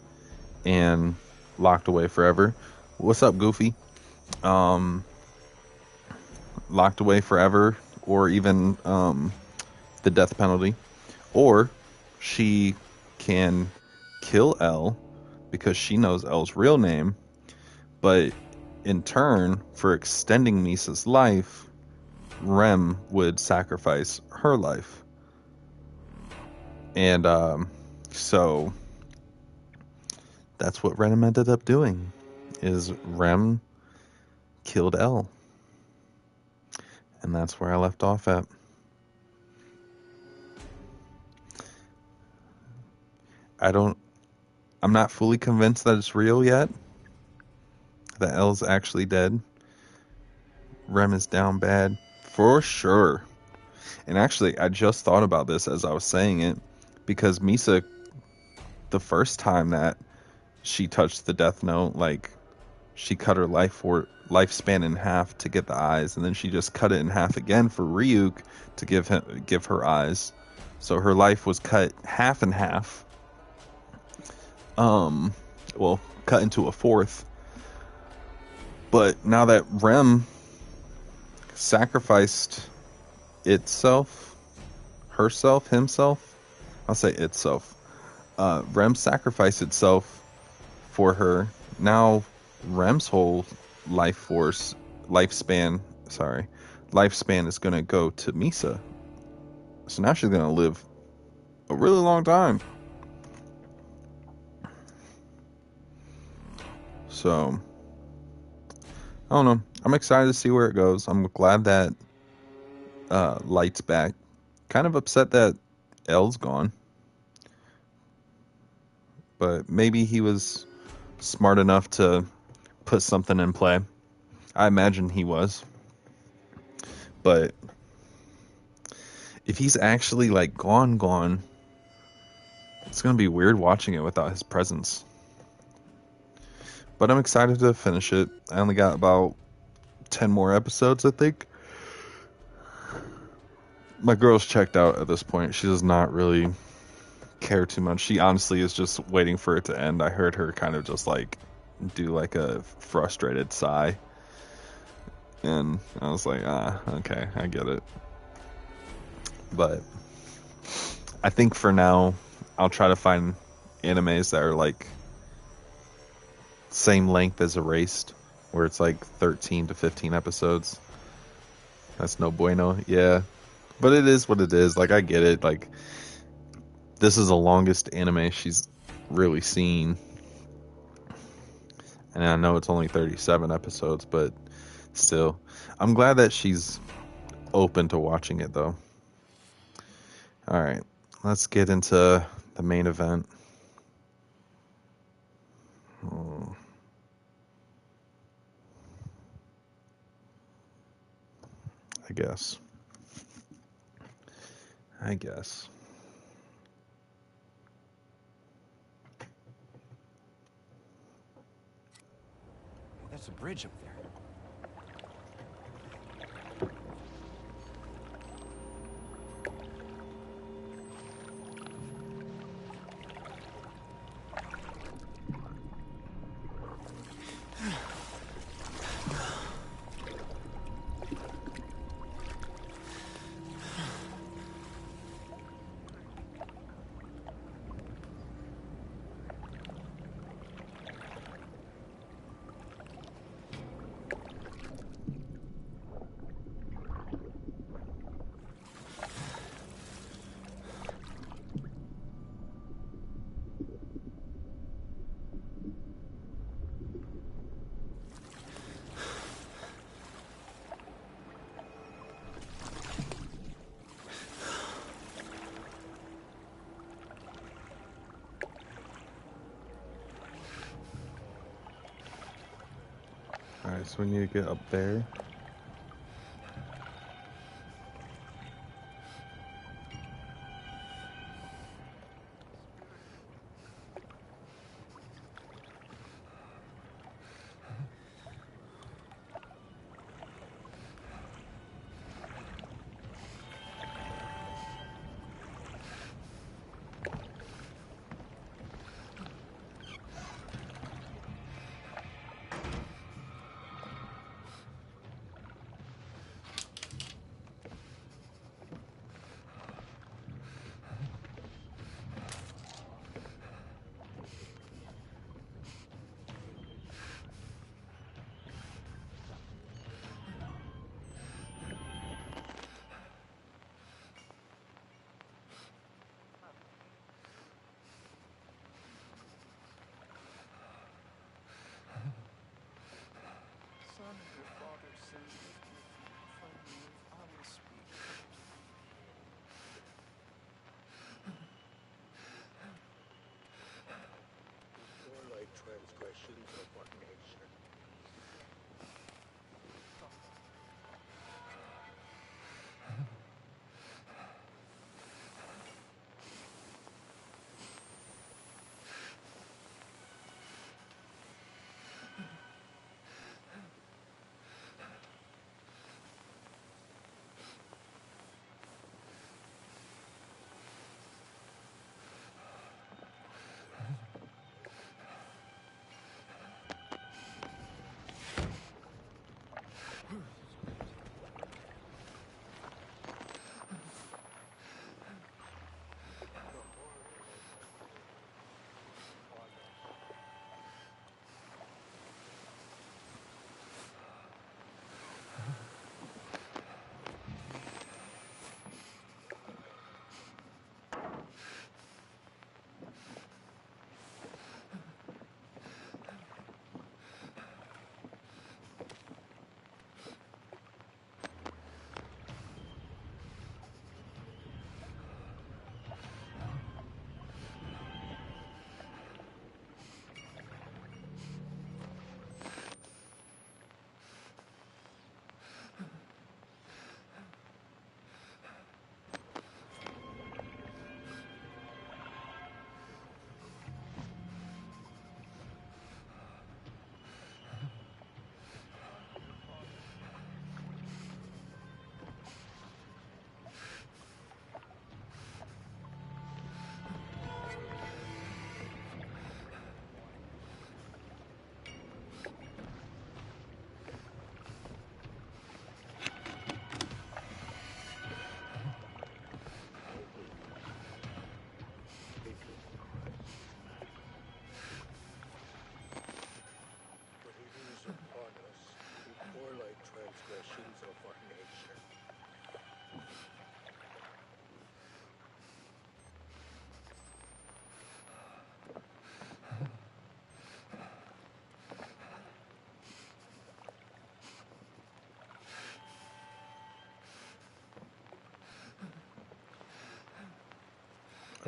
and locked away forever. What's up, Goofy? Locked away forever, or even the death penalty. Or she can kill L because she knows L's real name, but in turn, for extending Misa's life, Rem would sacrifice her life. And so that's what Rem ended up doing, is Rem killed L. And that's where I left off at. I'm not fully convinced that it's real yet, that L's actually dead. Rem is down bad for sure. And actually, I just thought about this as I was saying it, because Misa, the first time that she touched the death note, like, she cut her lifespan in half to get the eyes, and then she just cut it in half again for Ryuk to give her eyes. So her life was cut half and half. Well, cut into a fourth. But now that Rem sacrificed himself, I'll say itself. Rem sacrificed itself for her. Now Rem's whole lifespan is going to go to Misa. So now she's going to live a really long time. So, I don't know. I'm excited to see where it goes. I'm glad that Light's back. Kind of upset that L's gone. But maybe he was smart enough to put something in play. I imagine he was. But if he's actually like gone, it's going to be weird watching it without his presence. But I'm excited to finish it. I only got about 10 more episodes, I think. My girl's checked out at this point. She does not really care too much. She honestly is just waiting for it to end. I heard her kind of just like do like a frustrated sigh. And I was like, okay, I get it. But I think for now, I'll try to find animes that are like same length as Erased, where it's like 13 to 15 episodes. That's no bueno. Yeah. But it is what it is. Like, I get it. Like, this is the longest anime she's really seen. And I know it's only 37 episodes, but still. I'm glad that she's open to watching it, though. Alright. Let's get into the main event. Oh. I guess. I guess. That's a bridge up there. Alright, so we need to get up there. Son, your father says, lift your feet from me, I will speak. More like transgressions of what nature?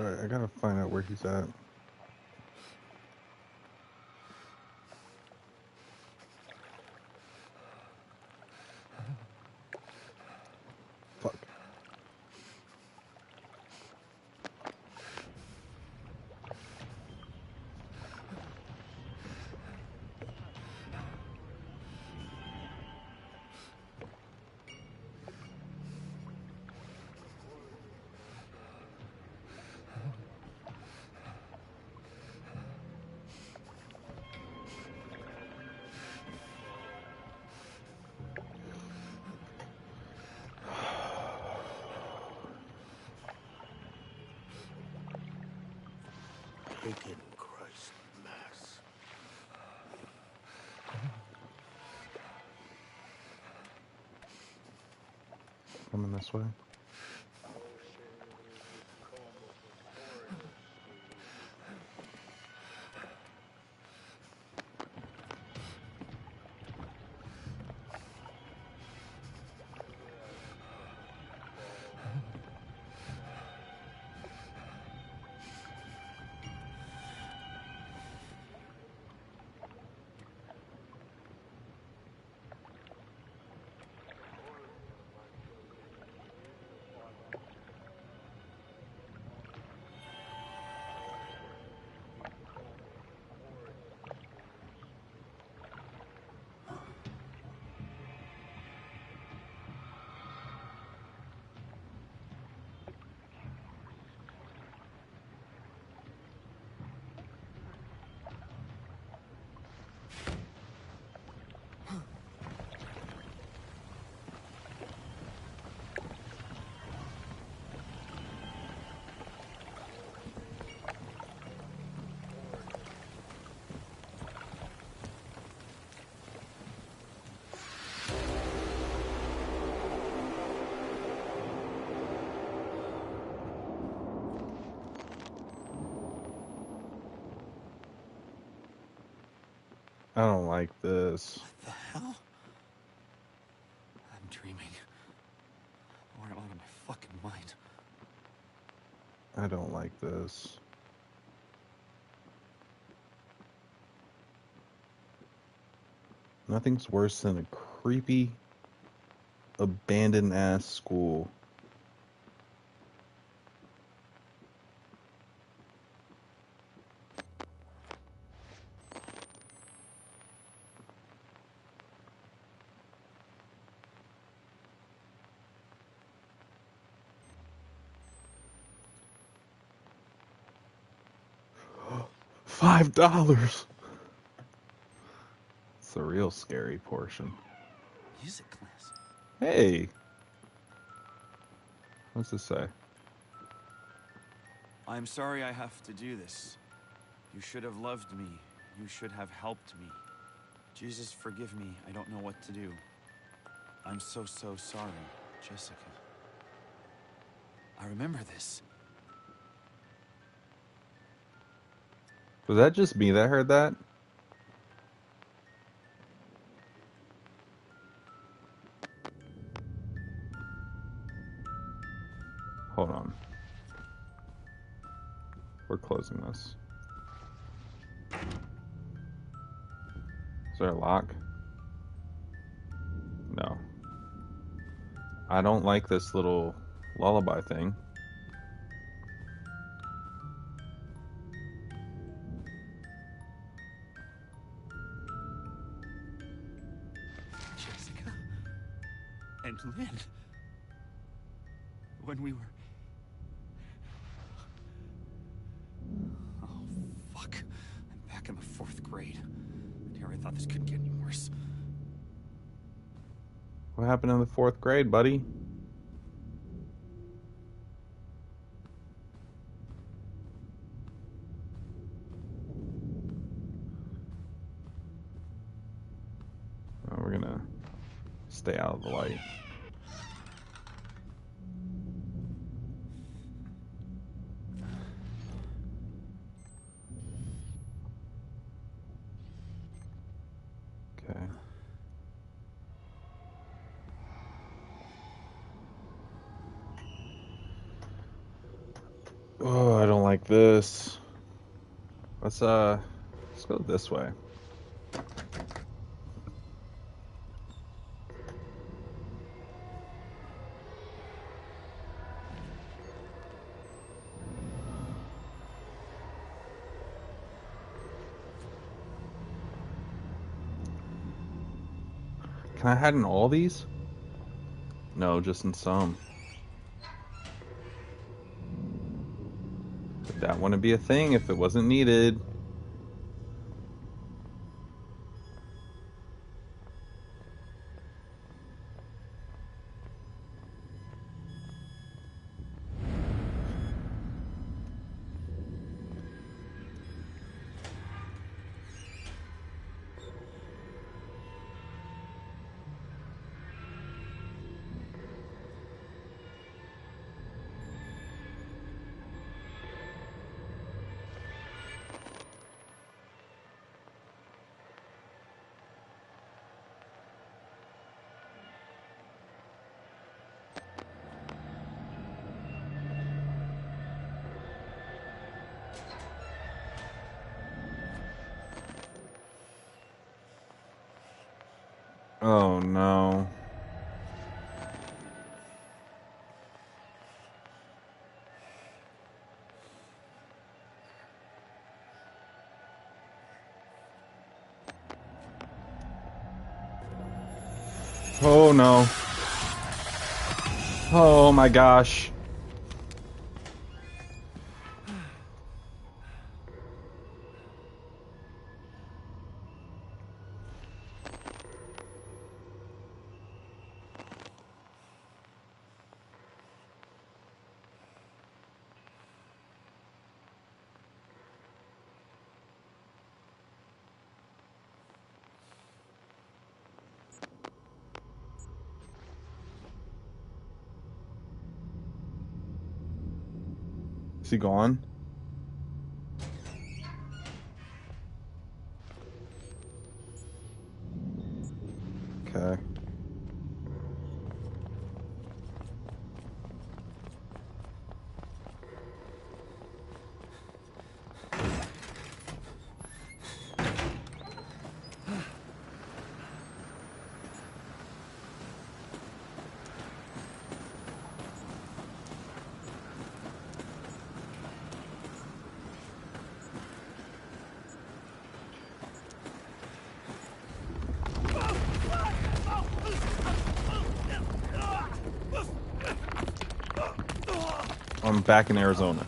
Alright, I gotta find out where he's at. Fuck. Taken Christ Mass. Coming this way. I don't like this. What the hell? I'm dreaming. Or am I out of my fucking mind? I don't like this. Nothing's worse than a creepy, abandoned ass school. $5. It's the real scary portion. Music class. Hey, what's this say? I'm sorry I have to do this. You should have loved me. You should have helped me. Jesus, forgive me. I don't know what to do. I'm so sorry, Jessica. I remember this. Was that just me that heard that? Hold on. We're closing this. Is there a lock? No. I don't like this little lullaby thing. Jessica? And Lynn? When we were... Oh, fuck. I'm back in the 4th grade. And here I thought this couldn't get any worse. What happened in the 4th grade, buddy? Oh, we're gonna stay out of the light. Okay. Oh, I don't like this. Let's go this way. Can I hide in all these? No, just in some. But that wouldn't be a thing if it wasn't needed. Oh no. Oh no. Oh my gosh. Is he gone? Okay. I'm back in Arizona.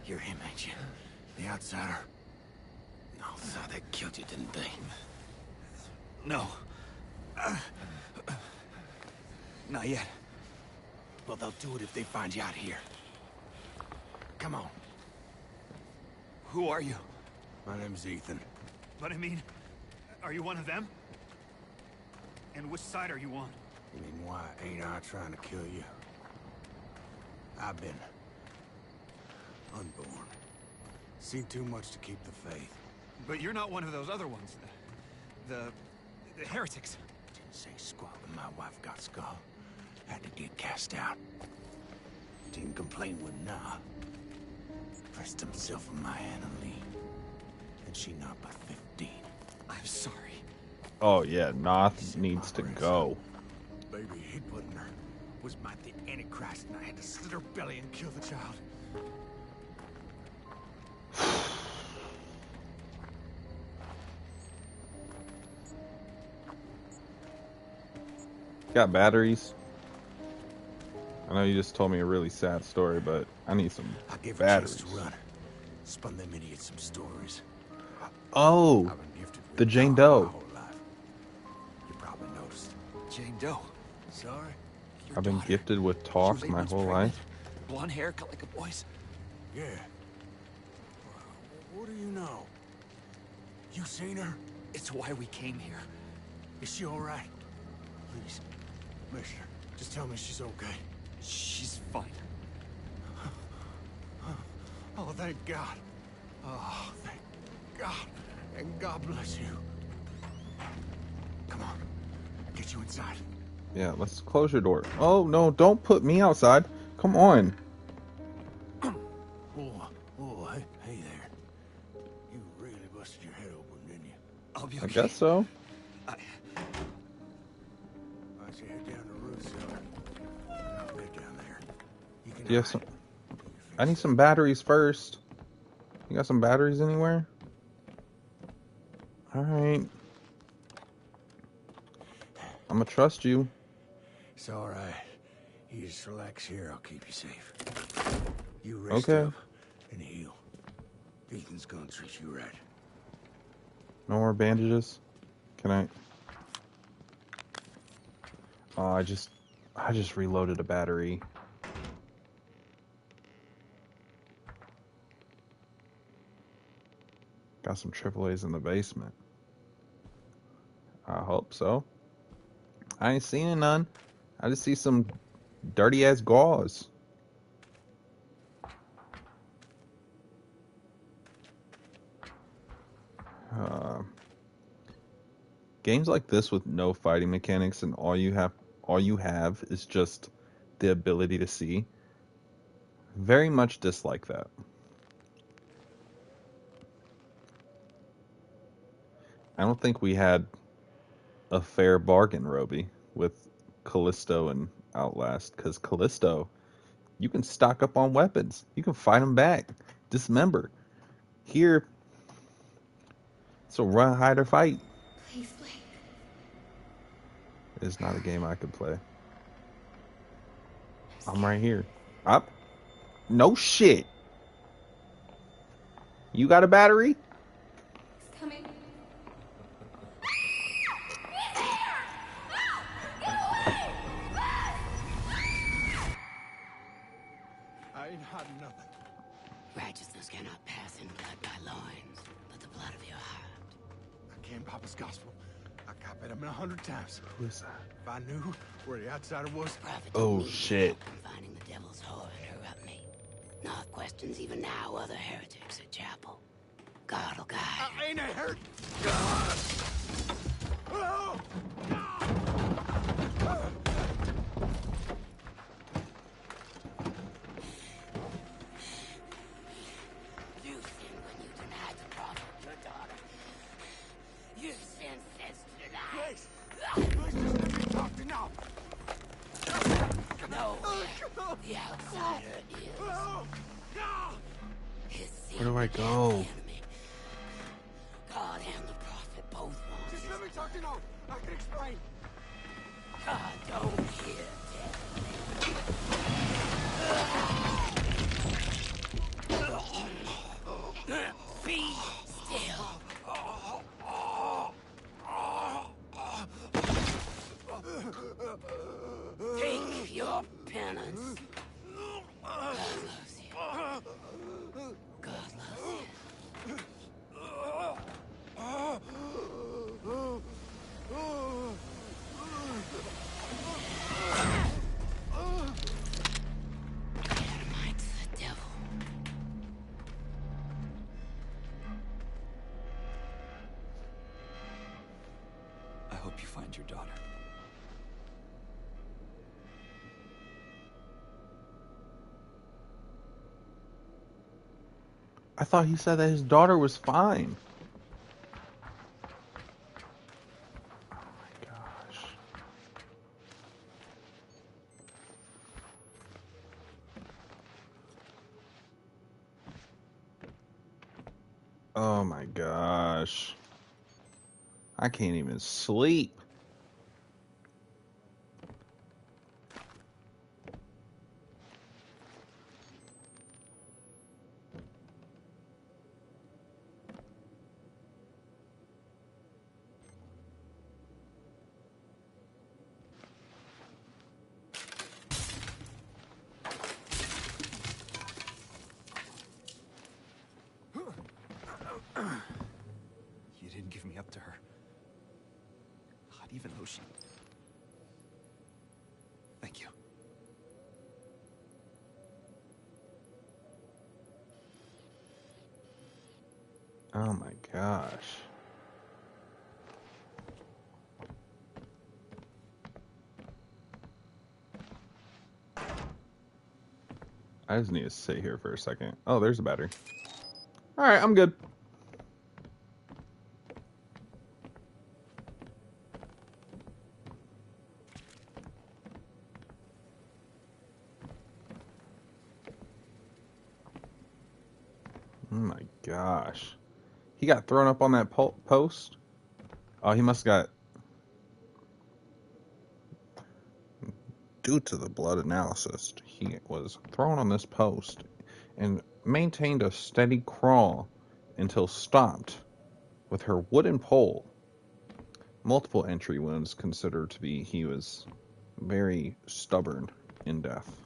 You're him, ain't you? The outsider. No, so they killed you, didn't they? No. Not yet. Well, they'll do it if they find you out here. Come on. Who are you? My name's Ethan. But I mean, are you one of them? And which side are you on? You mean, why ain't I trying to kill you? I've been unborn. Seen too much to keep the faith. But you're not one of those other ones. The heretics. Didn't say squat when my wife got skull. Had to get cast out. Didn't complain when nah. Pressed himself on my Anna Lee. And she not but 15. I'm sorry. Oh yeah, Noth needs to go. Baby he put in her was my the Antichrist, and I had to slit her belly and kill the child. Got batteries? I know you just told me a really sad story, but I need some I gave her a chance batteries. to run. Spun them idiots some stories. Oh, I've been gifted with the Jane power Doe. my whole life. You probably noticed. Jane Doe. Sorry? Your I've been daughter. gifted with She talk was 8 my months whole pregnant. life. Blonde hair, cut like a boy's. Yeah. What do you know? You seen her? It's why we came here. Is she all right? Please, Mister, just tell me she's okay. She's fine. Oh, thank God. Oh, thank God. And God bless you. you inside. Yeah, let's close your door. Oh, no, don't put me outside. Come on. Oh, hey there. You really busted your head open, didn't you? I'll be I okay. guess so. Why don't you head down to the root cellar? I'll get down there. You can Do you have hide. some... I need some batteries first. You got some batteries anywhere? Alright. I'm gonna trust you. It's all right. You just relax here. I'll keep you safe. You rest Okay. up and heal. Ethan's gonna treat you right. No more bandages? Can I... Oh, I just reloaded a battery. Got some AAAs in the basement. I hope so. I ain't seen none. I just see some dirty ass gauze. Games like this with no fighting mechanics and all you have is just the ability to see. Very much dislike that. I don't think we had a fair bargain, Roby, with Callisto and Outlast, because Callisto, you can stock up on weapons. You can fight them back. Dismember. Here, it's a run, hide, or fight. Please, Blake. It's not a game I could play. I'm right here. Up. No shit. You got a battery? He's coming. I ain't hiding nothing. Righteousness cannot pass in blood by loins, but the blood of your heart. I came Papa's gospel. I copied him 100 times. Who is that? If I knew where the outsider was, Prophet Oh, didn't need shit. help in finding the devil's whore and her up me. North questions even now other heretics at chapel. God will guide. I ain't a hurt. You sinned when you denied the prophet your daughter. You sinned since tonight. Please just let me talk to now. No, the outsider is. His sin Where do I began go? with the enemy. God and the prophet both want Just it. let me talk to now. I can explain. God don't hear death. Be still. Take your penance. God loves you. God loves you. Dynamite's the devil. I hope you find your daughter. I thought he said that his daughter was fine. Oh my gosh. Oh my gosh. I can't even sleep. You didn't give me up to her. Not even though she... Thank you. Oh my gosh. I just need to sit here for a second. Oh, there's a battery. Alright, I'm good. Oh my gosh. He got thrown up on that post? Oh, he must have got... Due to the blood analysis, he was thrown on this post and maintained a steady crawl until stopped with her wooden pole. Multiple entry wounds considered to be he was very stubborn in death.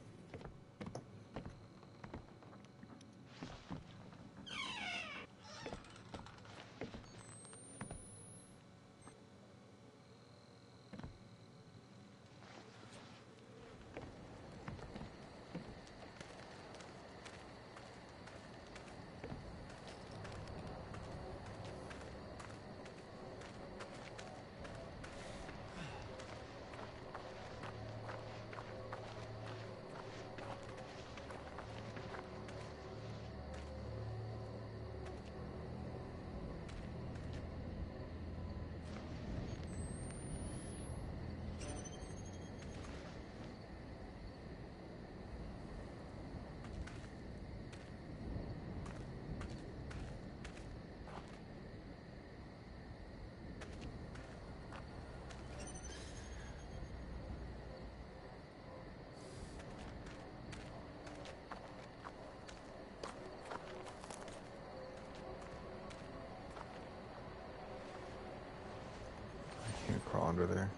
I can't crawl under there.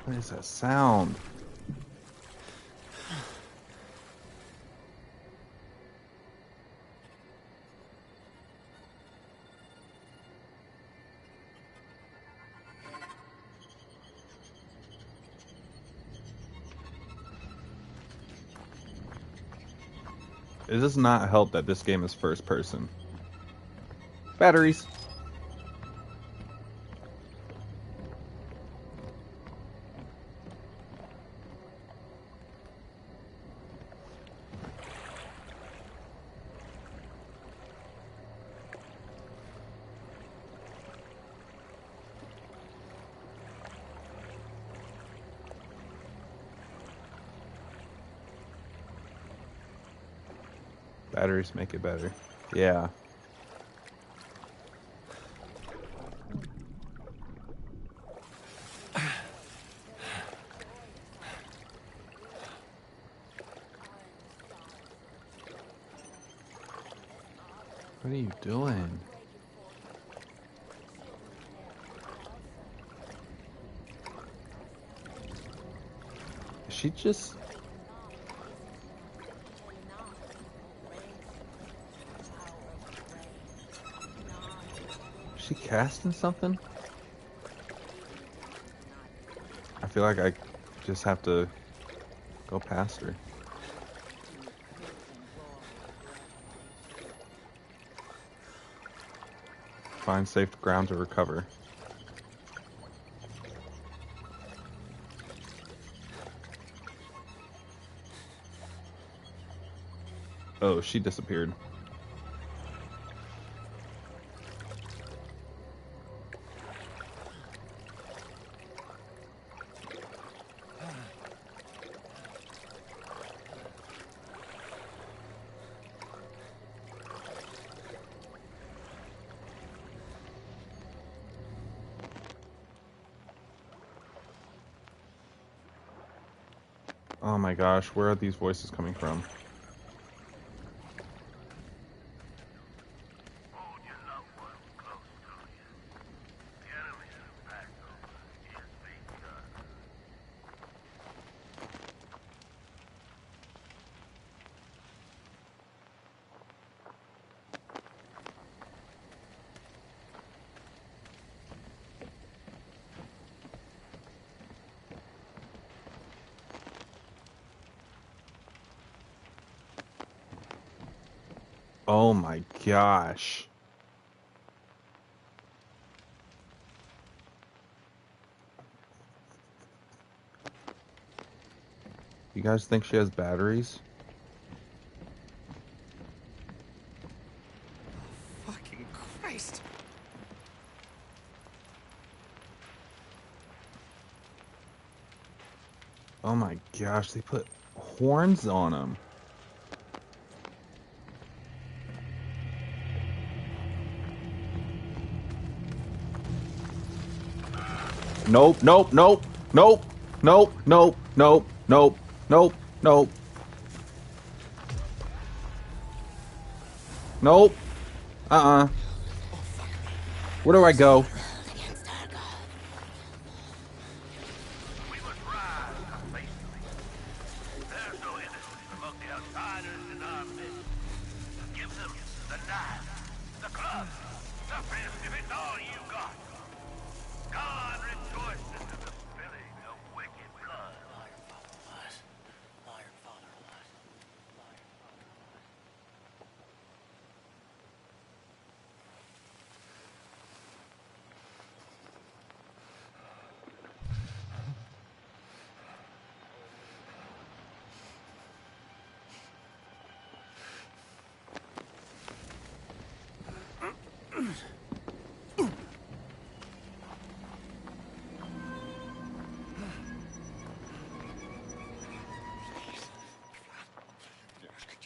What is that sound? It does not help that this game is first person. Batteries. Batteries make it better. Yeah. What are you doing? Is she just... Is she casting something? I feel like I just have to go past her. Find safe ground to recover. Oh, she disappeared. Oh my gosh, where are these voices coming from? Oh my gosh. You guys think she has batteries? Fucking Christ! Oh my gosh, they put horns on them. Nope, nope, nope, nope, nope, nope, nope, nope, nope, nope. Nope. Where do I go? We must rise hastily. There's no innocence among the outsiders in our midst. Give them the knife, the club, the fist, if it's all you got. God rejoices in the spilling of wicked blood. Liar, father, lies. Liar, father, lies. Liar, father, lies.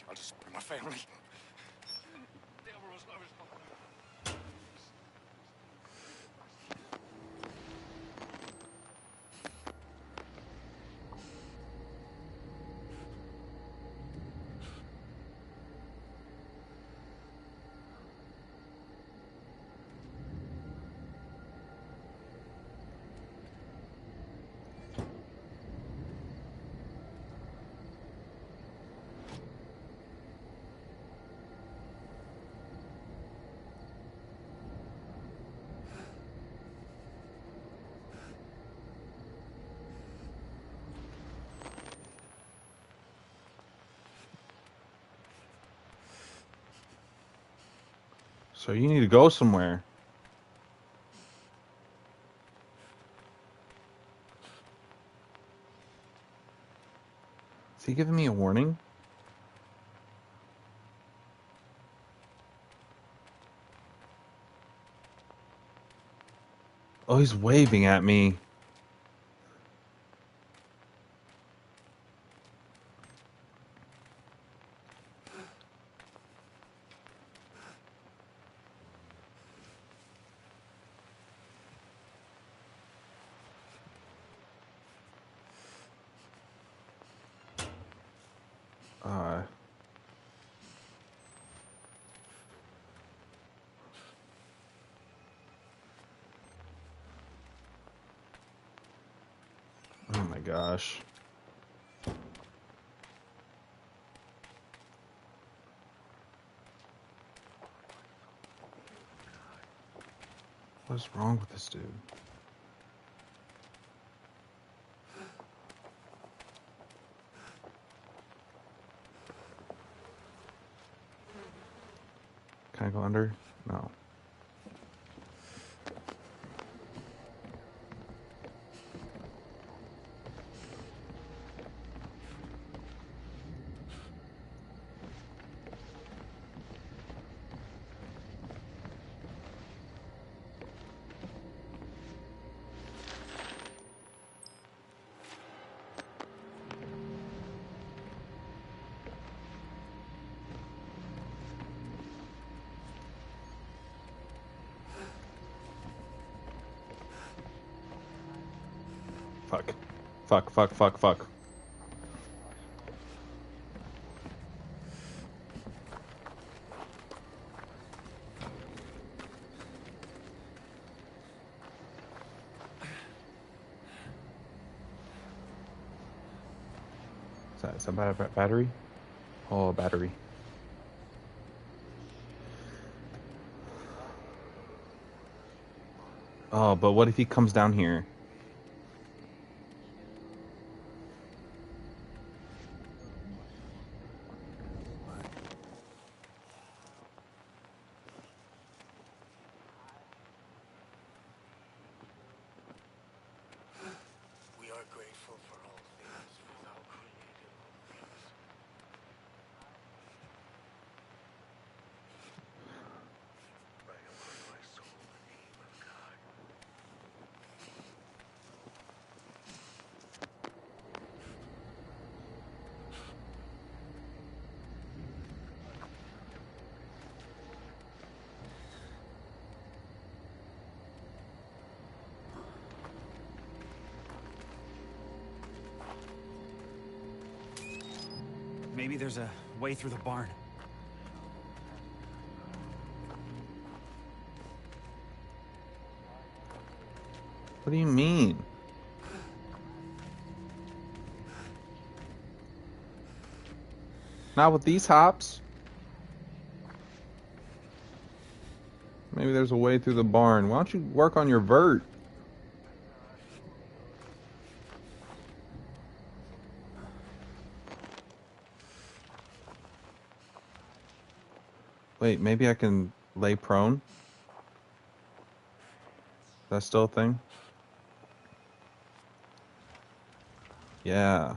I'll just spare my family. So you need to go somewhere. Is he giving me a warning? Oh, he's waving at me. Uh, oh my gosh. What is wrong with this dude? Can I go under? No. Fuck. Fuck, fuck, fuck, fuck. Is that a battery? Oh, a battery. Oh, but what if he comes down here? We are grateful for all things for thou created. Maybe there's a way through the barn. What do you mean? Not with these hops. Maybe there's a way through the barn. Why don't you work on your vert? Wait, maybe I can lay prone? That's still a thing? Yeah.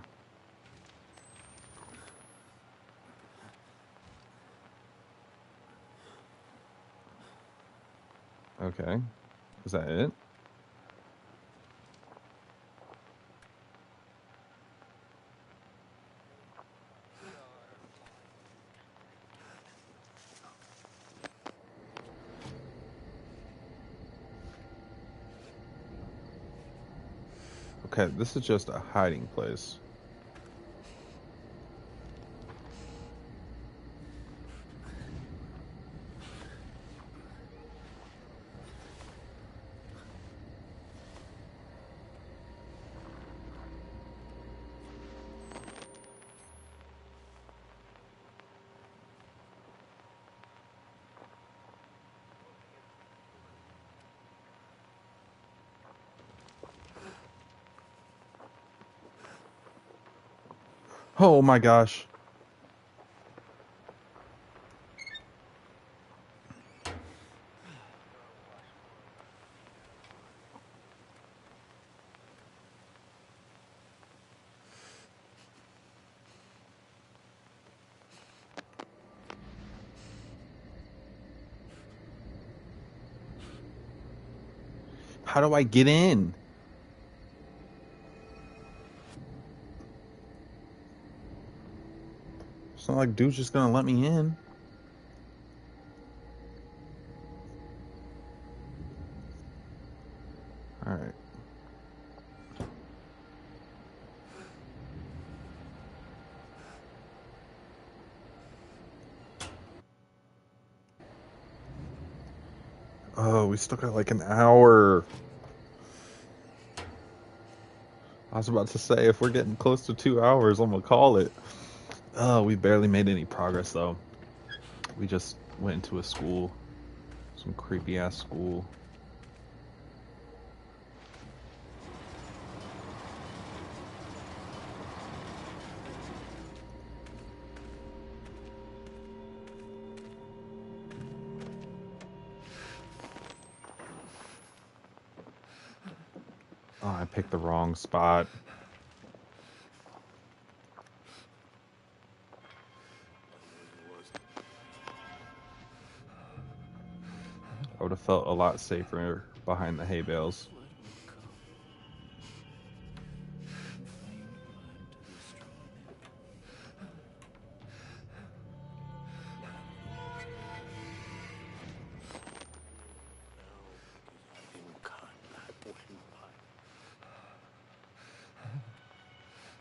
Okay. Is that it? Okay, this is just a hiding place. Oh my gosh. How do I get in? It's not like dude's just gonna let me in. Alright. Oh, we still got like an hour. I was about to say, if we're getting close to 2 hours, I'm gonna call it. Oh, we barely made any progress though. We just went into a school. Some creepy ass school. Oh, I picked the wrong spot. I would have felt a lot safer behind the hay bales.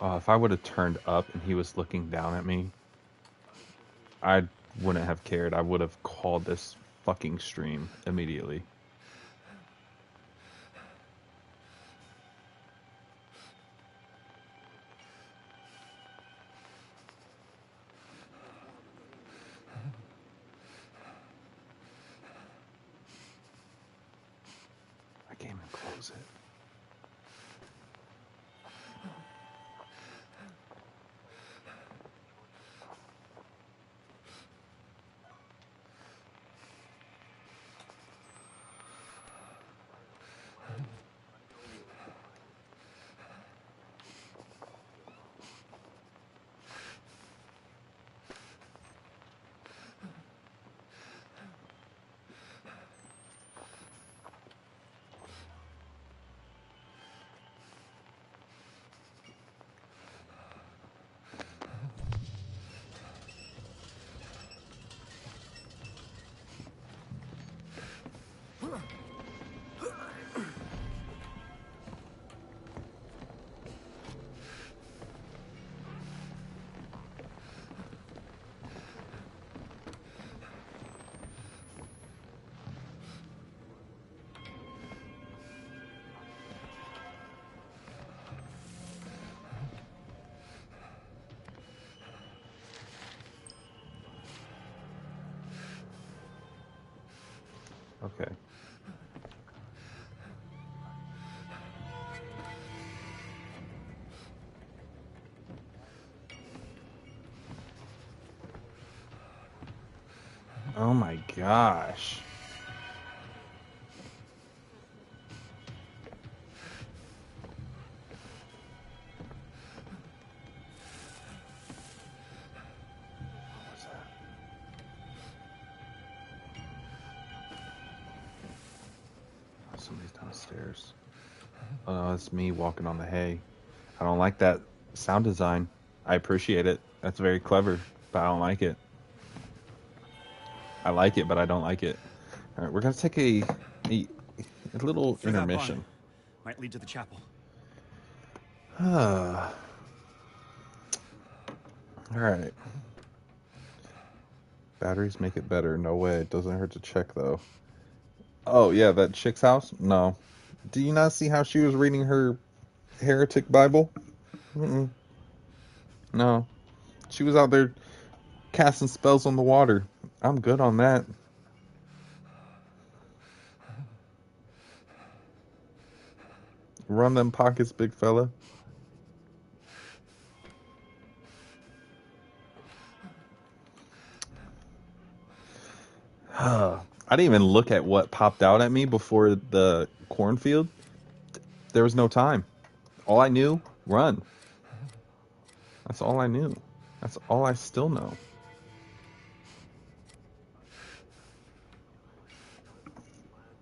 If I would have turned up and he was looking down at me, I wouldn't have cared. I would have called this fucking stream immediately. I can't even close it. Okay. Oh my gosh. What was that? Oh, somebody's downstairs. Oh, no, it's me walking on the hay. I don't like that sound design. I appreciate it. That's very clever, but I don't like it. I like it, but I don't like it. All right, we're gonna take a little Through that barn. intermission. Might lead to the chapel. All right. Batteries make it better. No way. It doesn't hurt to check though. Oh yeah, that chick's house? No. Do you not see how she was reading her heretic Bible? Mm-mm. No. She was out there casting spells on the water. I'm good on that. Run them pockets, big fella. I didn't even look at what popped out at me before the cornfield. There was no time. All I knew, run. That's all I knew. That's all I still know.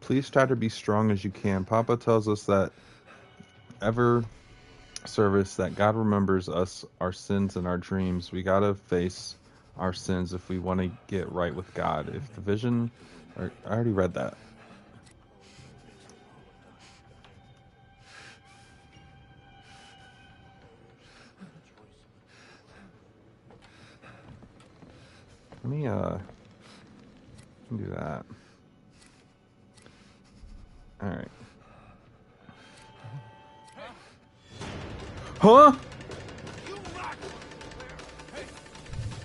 Please try to be strong as you can. Papa tells us that ever service that God remembers us, our sins and our dreams. We gotta face our sins if we want to get right with God. If the vision, or, I already read that. Let me do that. All right. Huh?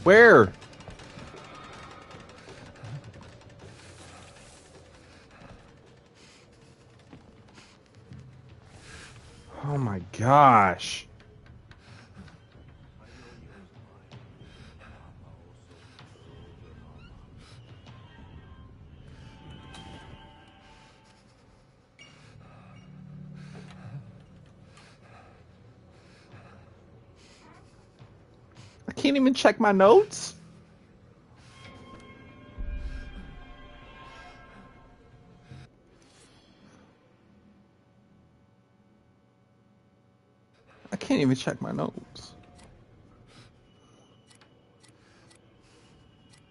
Where? Oh my gosh. I can't even check my notes. I can't even check my notes.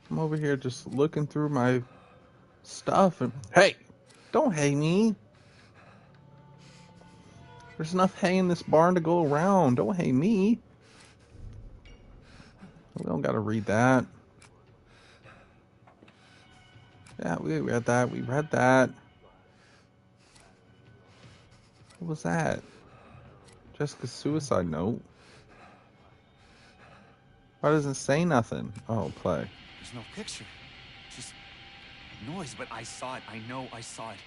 I'm over here just looking through my stuff and hey, don't hate me. There's enough hay in this barn to go around. Don't hate me. We don't gotta read that. Yeah, we read that. We read that. What was that? Jessica's suicide note. Why doesn't it say nothing? Oh, play. There's no picture. Just noise, but I saw it. I know I saw it.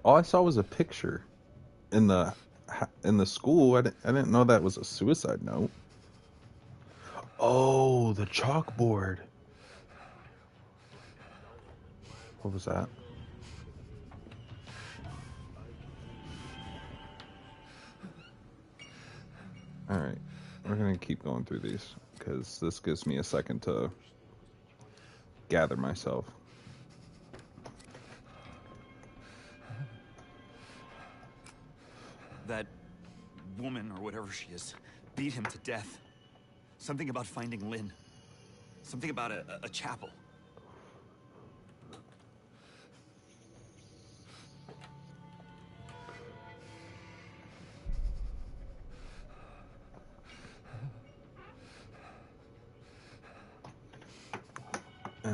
All I saw was a picture in the school. I didn't know that was a suicide note. Oh, the chalkboard. What was that? All right, we're gonna keep going through these because this gives me a second to gather myself. That woman, or whatever she is, beat him to death. Something about finding Lynn. Something about a chapel.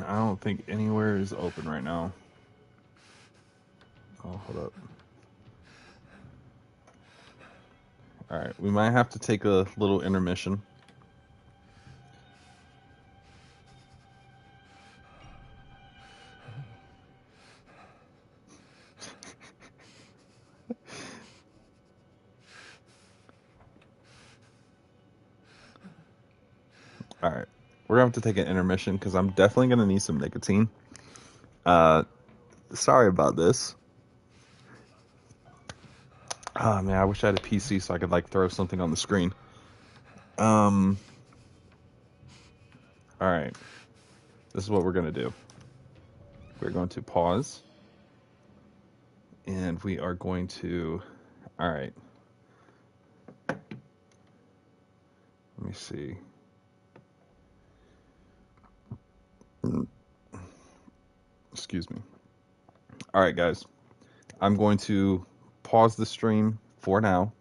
And I don't think anywhere is open right now. Oh, hold up. Alright, we might have to take a little intermission. Alright, we're gonna have to take an intermission because I'm definitely gonna need some nicotine. Sorry about this. Oh man, I wish I had a PC so I could like throw something on the screen. Alright. This is what we're gonna do. We're going to pause. And we are going to, alright. Let me see. Excuse me. Alright guys. I'm going to pause the stream for now.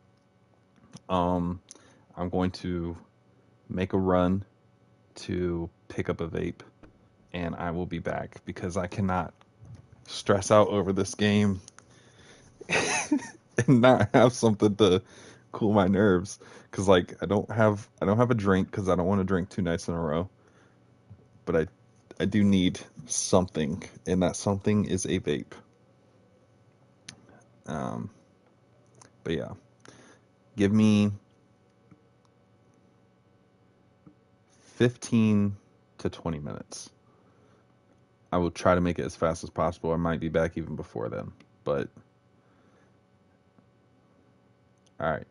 I'm going to make a run to pick up a vape and I will be back because I cannot stress out over this game and not have something to cool my nerves because like I don't have a drink because I don't want to drink 2 nights in a row, but I do need something, and that something is a vape. But yeah, give me 15 to 20 minutes. I will try to make it as fast as possible. I might be back even before then, but all right.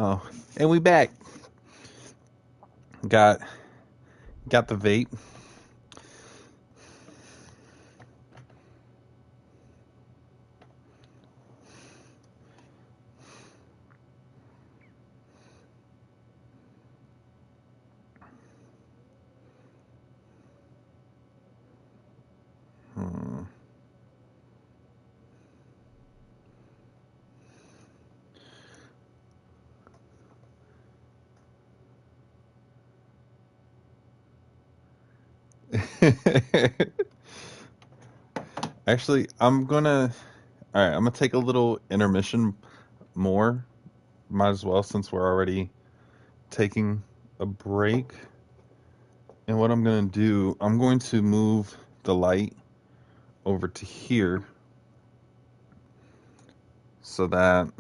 Oh, and we back. Got the vape. Actually, I'm gonna. All right, I'm gonna take a little intermission more. Might as well since we're already taking a break. And what I'm gonna do, I'm going to move the light over to here so that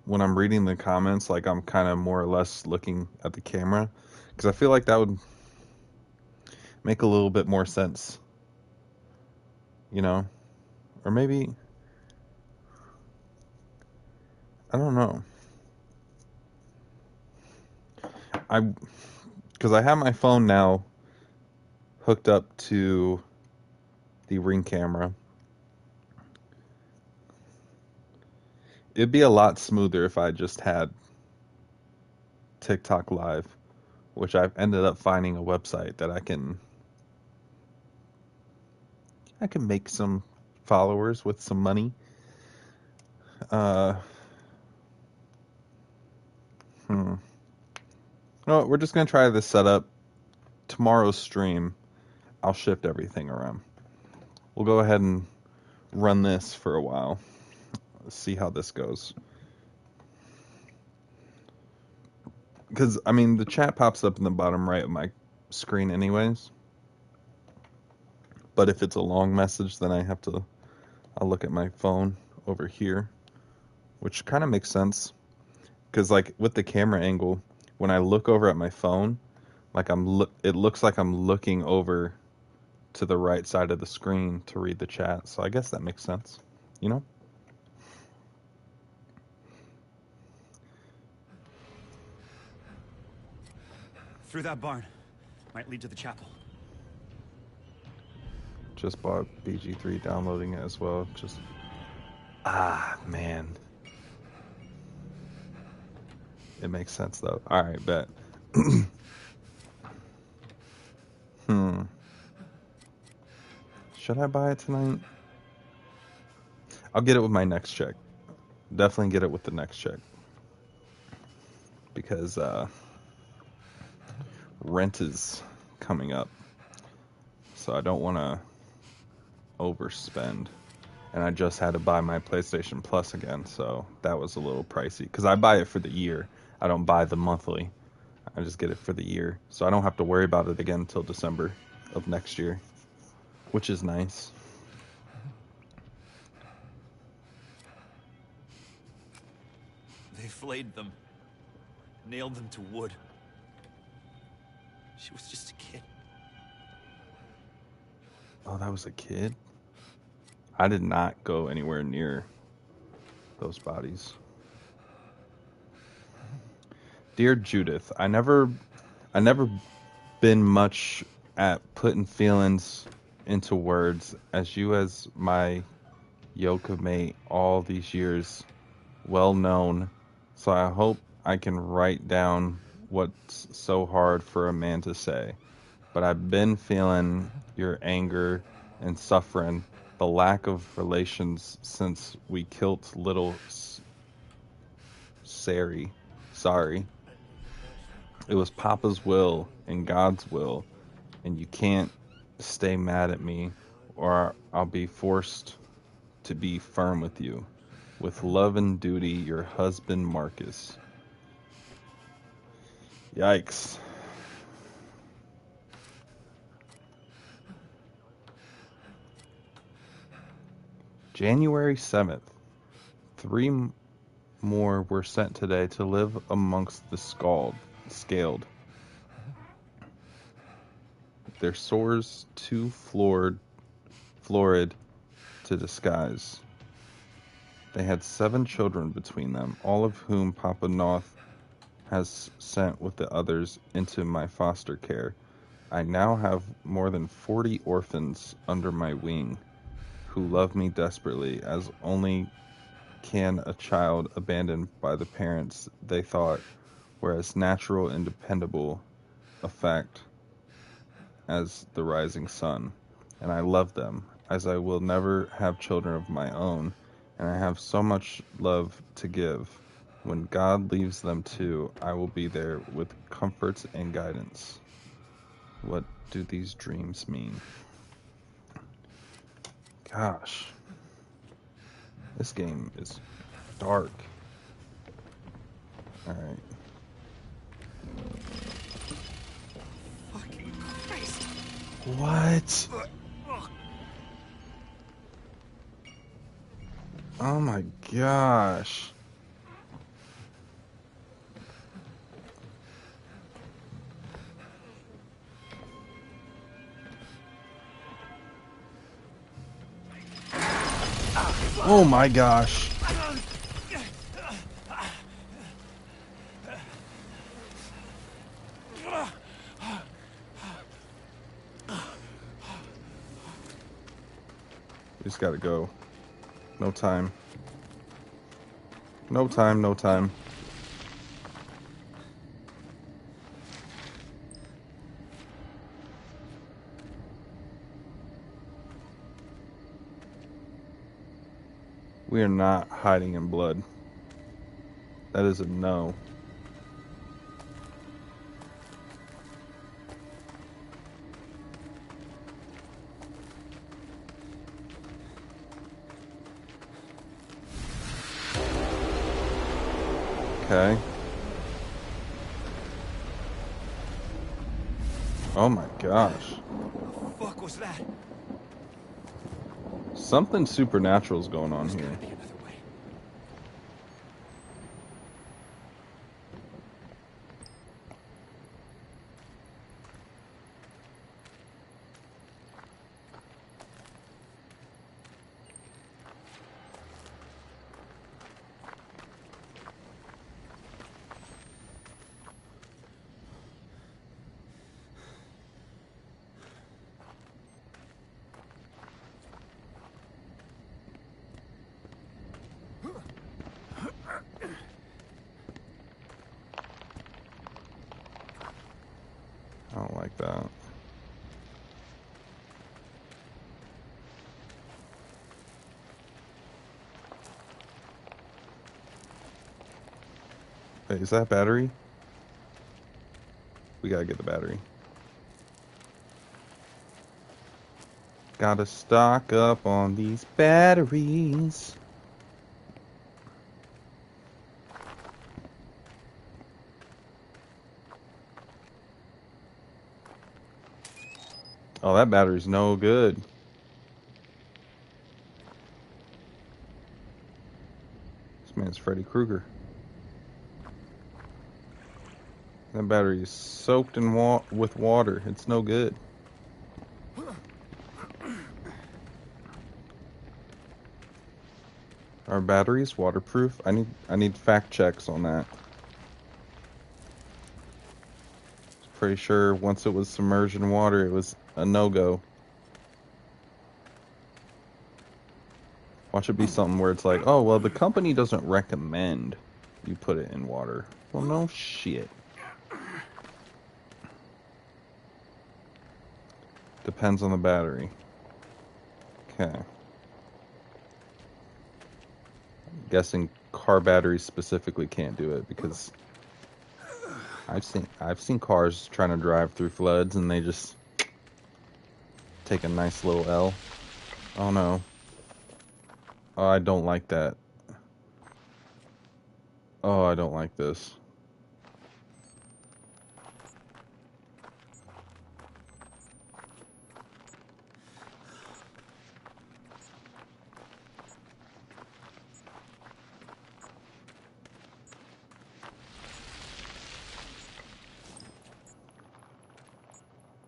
when I'm reading the comments, like I'm kind of more or less looking at the camera, because I feel like that would make a little bit more sense, you know, or maybe I don't know. I because I have my phone now hooked up to the Ring camera. It'd be a lot smoother if I just had TikTok Live, which I've ended up finding a website that I can make some followers with some money. Uh, hmm. Oh, we're just gonna try this setup. Tomorrow's stream, I'll shift everything around. We'll go ahead and run this for a while. Let's see how this goes. Because, I mean, the chat pops up in the bottom right of my screen anyways. But if it's a long message, then I'll look at my phone over here, which kind of makes sense. Because, like, with the camera angle, when I look over at my phone, like it looks like I'm looking over to the right side of the screen to read the chat. So I guess that makes sense, you know? Through that barn. Might lead to the chapel. Just bought BG3, downloading it as well. Just man. It makes sense though. Alright, bet. Should I buy it tonight? I'll get it with my next check. Definitely get it with the next check. Because rent is coming up. So I don't want to overspend. And I just had to buy my PlayStation Plus again, so that was a little pricey. Because I buy it for the year. I don't buy the monthly. I just get it for the year. So I don't have to worry about it again until December of next year. Which is nice. They flayed them. Nailed them to wood. She was just a kid. Oh, that was a kid? I did not go anywhere near those bodies. Dear Judith, I never been much at putting feelings into words as you as my yoke mate all these years well known, so I hope I can write down what's so hard for a man to say. But I've been feeling your anger and suffering the lack of relations since we killed little Sari. Sorry. It was Papa's will and God's will, and you can't stay mad at me or I'll be forced to be firm with you. With love and duty, your husband, Marcus. Yikes. January 7th. 3 more were sent today to live amongst the scaled. Their sores too florid to disguise. They had 7 children between them, all of whom Papa Noth has sent with the others into my foster care. I now have more than 40 orphans under my wing, who love me desperately, as only can a child abandoned by the parents they thought were as natural and dependable a fact as the rising sun. And I love them, as I will never have children of my own, and I have so much love to give. When God leaves them too, I will be there with comforts and guidance. What do these dreams mean? Gosh, this game is dark. Alright. Fucking Christ. What? Oh my gosh. Oh my gosh. We just gotta go. No time. No time, no time. We are not hiding in blood. That is a no. Okay. Oh my gosh. What the fuck was that? Something supernatural is going on There's here. gotta be another way. I don't like that. Wait, is that battery? We gotta get the battery. Gotta stock up on these batteries. Oh, that battery's no good. This man's Freddy Krueger. That battery is soaked in with water. It's no good. Are batteries waterproof? I need fact checks on that. Pretty sure once it was submerged in water, it was a no-go. Watch it be something where it's like, oh, well, the company doesn't recommend you put it in water. Well, no shit. Depends on the battery. Okay. I'm guessing car batteries specifically can't do it because I've seen cars trying to drive through floods and they just take a nice little L. Oh no. Oh, I don't like that. Oh, I don't like this.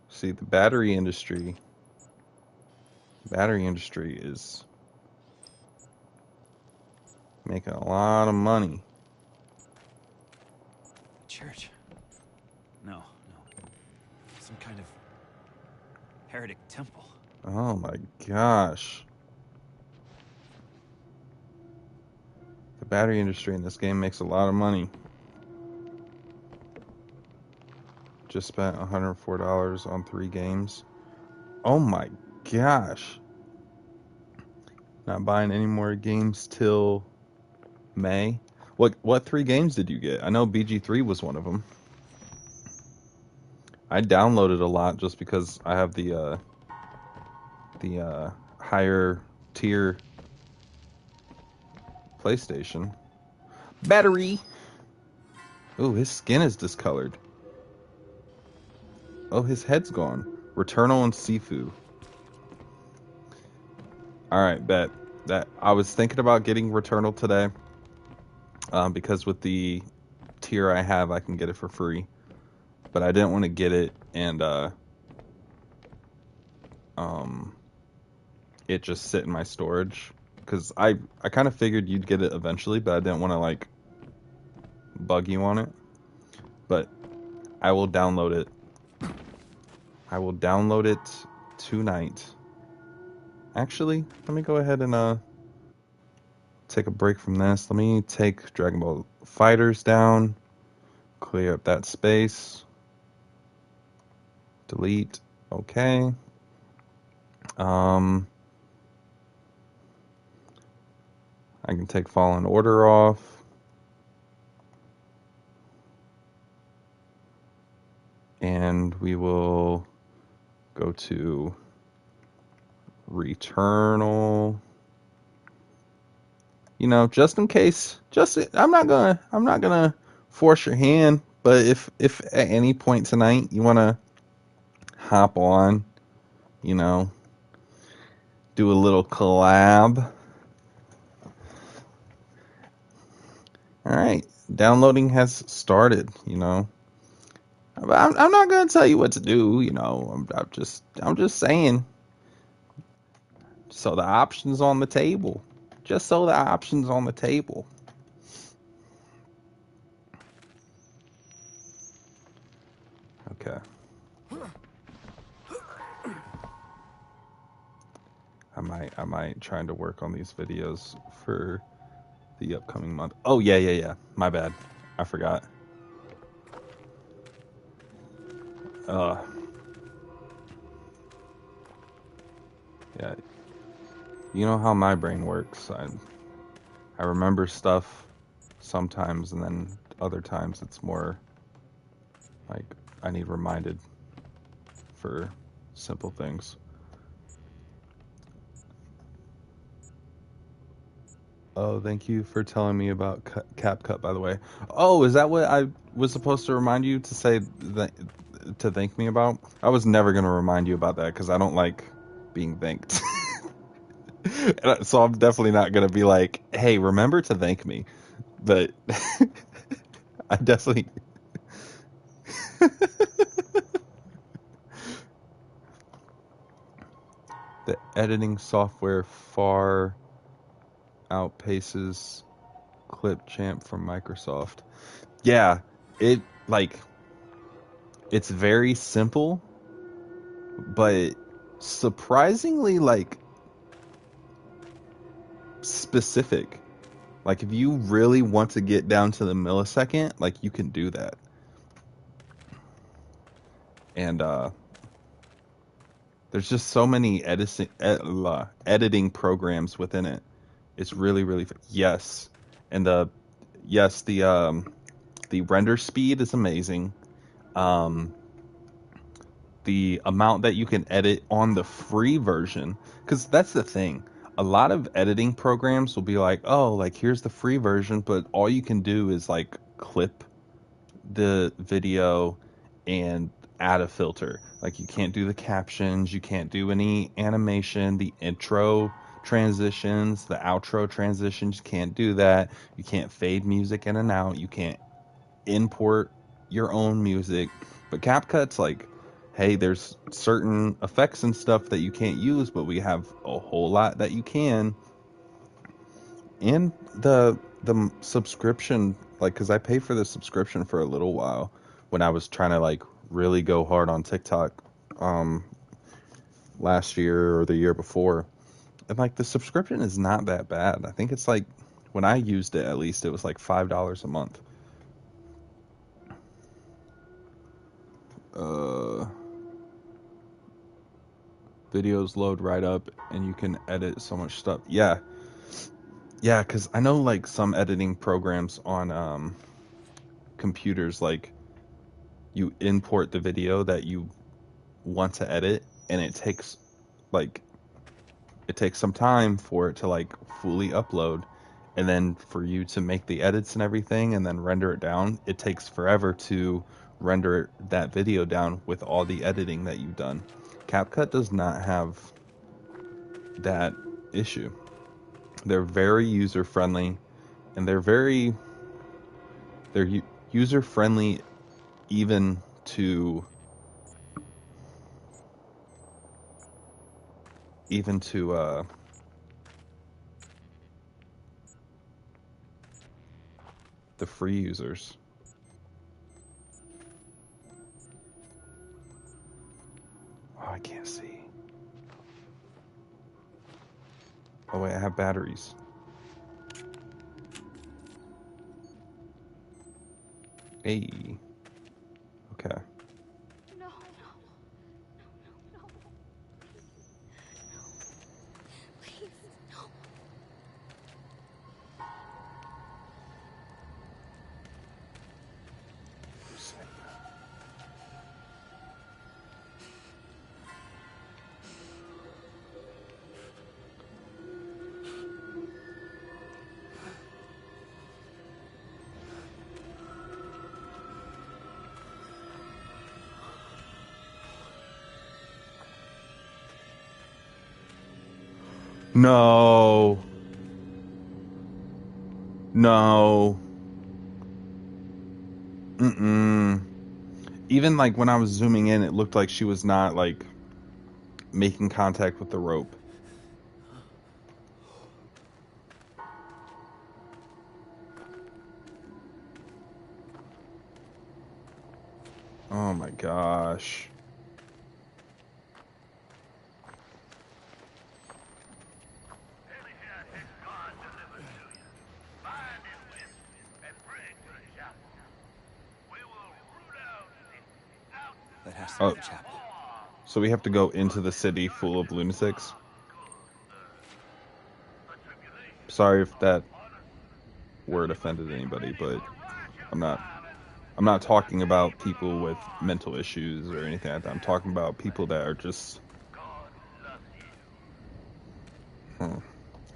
See, the battery industry is Making a lot of money. Church? No. Some kind of heretic temple. Oh my gosh. The battery industry in this game makes a lot of money. Just spent $104 on 3 games. Oh my gosh. Not buying any more games till May. What 3 games did you get? I know BG3 was one of them. I downloaded a lot just because I have the higher tier PlayStation. Battery. Ooh, his skin is discolored. Oh, his head's gone. Returnal and Sifu. Alright, bet. That I was thinking about getting Returnal today. Because with the tier I have, I can get it for free. But I didn't want to get it and it just sit in my storage. Because I kind of figured you'd get it eventually, but I didn't want to like bug you on it. But I will download it. I will download it tonight. Actually, let me go ahead and take a break from this. Let me take Dragon Ball Fighters down. Clear up that space. Delete. Okay. I can take Fallen Order off. And we will go to Returnal. You know, just in case, I'm not gonna force your hand, but if at any point tonight you wanna hop on, you know, do a little collab. Alright, downloading has started, you know. I'm not gonna tell you what to do, you know. I'm just saying. So the options on the table. Just so the options on the table. Okay. I might try to work on these videos for the upcoming month. Oh yeah. My bad. I forgot. Yeah. You know how my brain works. I remember stuff sometimes, and then other times it's more like I need reminded for simple things. Oh, thank you for telling me about CapCut, by the way. Oh, is that what I was supposed to remind you to say to thank me about? I was never going to remind you about that because I don't like being thanked. So I'm definitely not going to be like, hey, remember to thank me. But I definitely... The editing software far outpaces Clipchamp from Microsoft. Yeah, it's very simple, but surprisingly specific. Like if you really want to get down to the millisecond, like you can do that. And there's just so many editing programs within it. It's really yes. And the render speed is amazing. The amount that you can edit on the free version, because that's the thing. A lot of editing programs will be like, oh, like here's the free version, but all you can do is like clip the video and add a filter. Like you can't do the captions, you can't do any animation, the intro transitions, the outro transitions, you can't do that. You can't fade music in and out, you can't import your own music. But CapCut's like, hey, there's certain effects and stuff that you can't use, but we have a whole lot that you can. And the subscription, like, because I paid for the subscription for a little while when I was trying to like really go hard on TikTok um last year or the year before. And like the subscription is not that bad. I think it's like when I used it, at least it was like $5 a month. Uh Videos load right up and you can edit so much stuff. Yeah. Yeah, cuz I know like some editing programs on computers, like you import the video that you want to edit, and like it takes some time for it to like fully upload, and then for you to make the edits and everything and then render it down, it takes forever to render that video down with all the editing that you've done. CapCut does not have that issue. They're very user friendly, and they're user friendly even to even to the free users. Oh, I can't see. Oh wait, I have batteries. Hey. Okay. No. No. Please. No. No. No. Mm-mm. Even like when I was zooming in, it looked like she was not like making contact with the rope. Oh my gosh. Anything that God delivers to you, bind it with and bring to the chapel. We will root out the out That has to be Oh, the chapel. so we have to go into the city full of lunatics. Sorry if that word offended anybody, but I'm not I'm not talking about people with mental issues or anything like that. I'm talking about people that are just I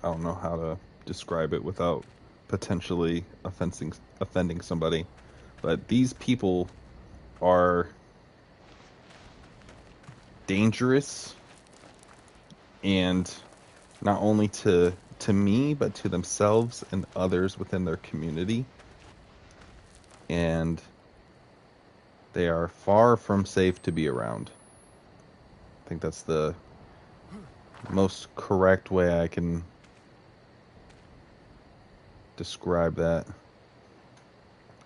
don't know how to describe it without potentially offending somebody. But these people are dangerous, and not only to me but to themselves and others within their community, and they are far from safe to be around. I think that's the most correct way I can describe that.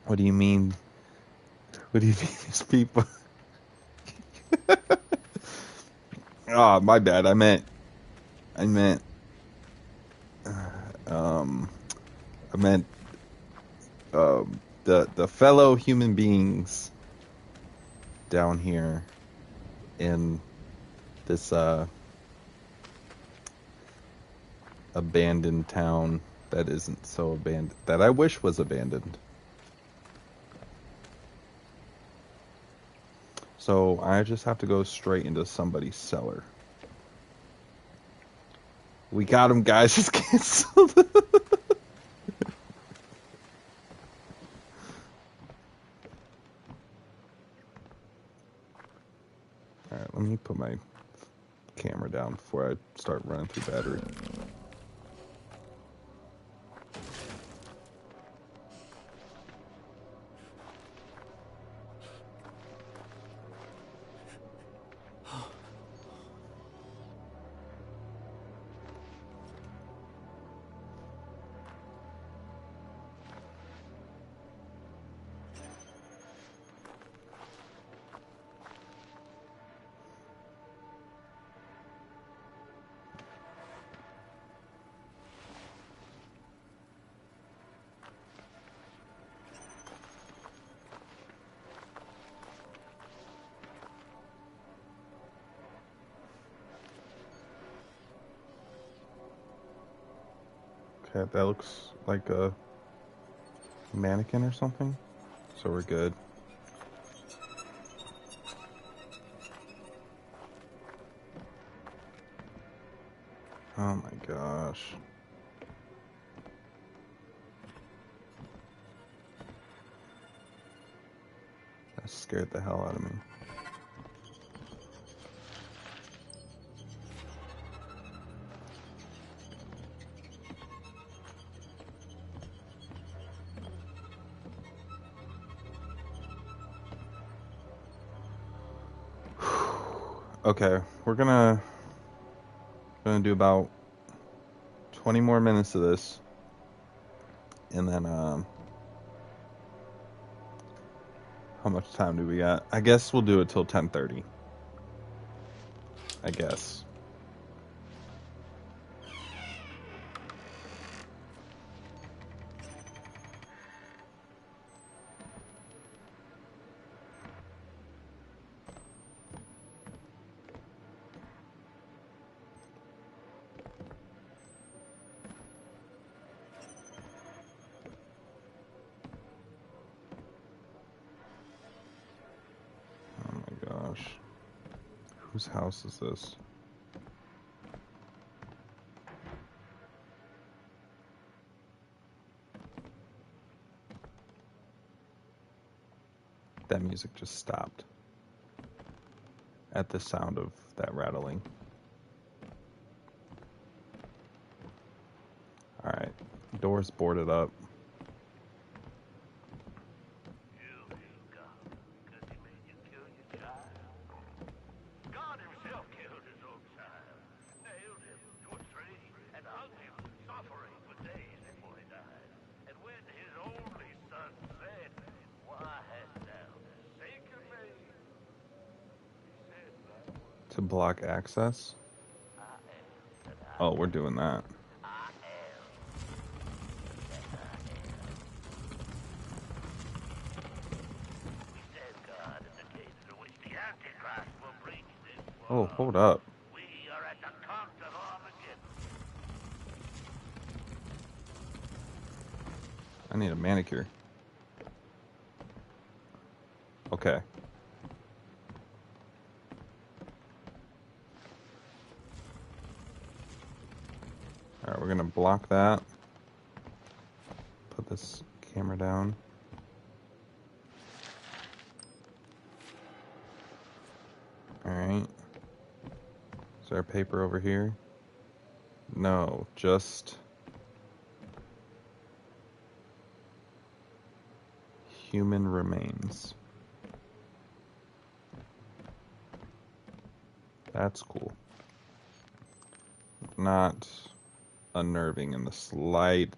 What do you mean? What do you mean these people? Ah, my bad. I meant um I meant the fellow human beings down here in this abandoned town that isn't so abandoned, that I wish was abandoned. So I just have to go straight into somebody's cellar. We got him, guys. It's canceled. Alright, let me put my camera down before I start running through battery. Okay, that looks like a mannequin or something. So we're good. Oh my gosh. That scared the hell out of me. Okay, we're gonna do about 20 more minutes of this, and then how much time do we got? I guess we'll do it till 10:30. I guess. Oh my gosh. Whose house is this? That music just stopped at the sound of that rattling. Alright, door's boarded up. God himself killed his own child, nailed him to a tree, and hung him, suffering for days before he died. And when his only son said, "Why hast thou forsaken me?" he said, To block access? Oh, we're doing that. Oh, hold up. We are at the cock of Armageddon. I need a manicure. Okay. Alright, we're gonna block that. Put this camera down. Alright. Is there a paper over here? No, just human remains. That's cool. Not unnerving in the slight.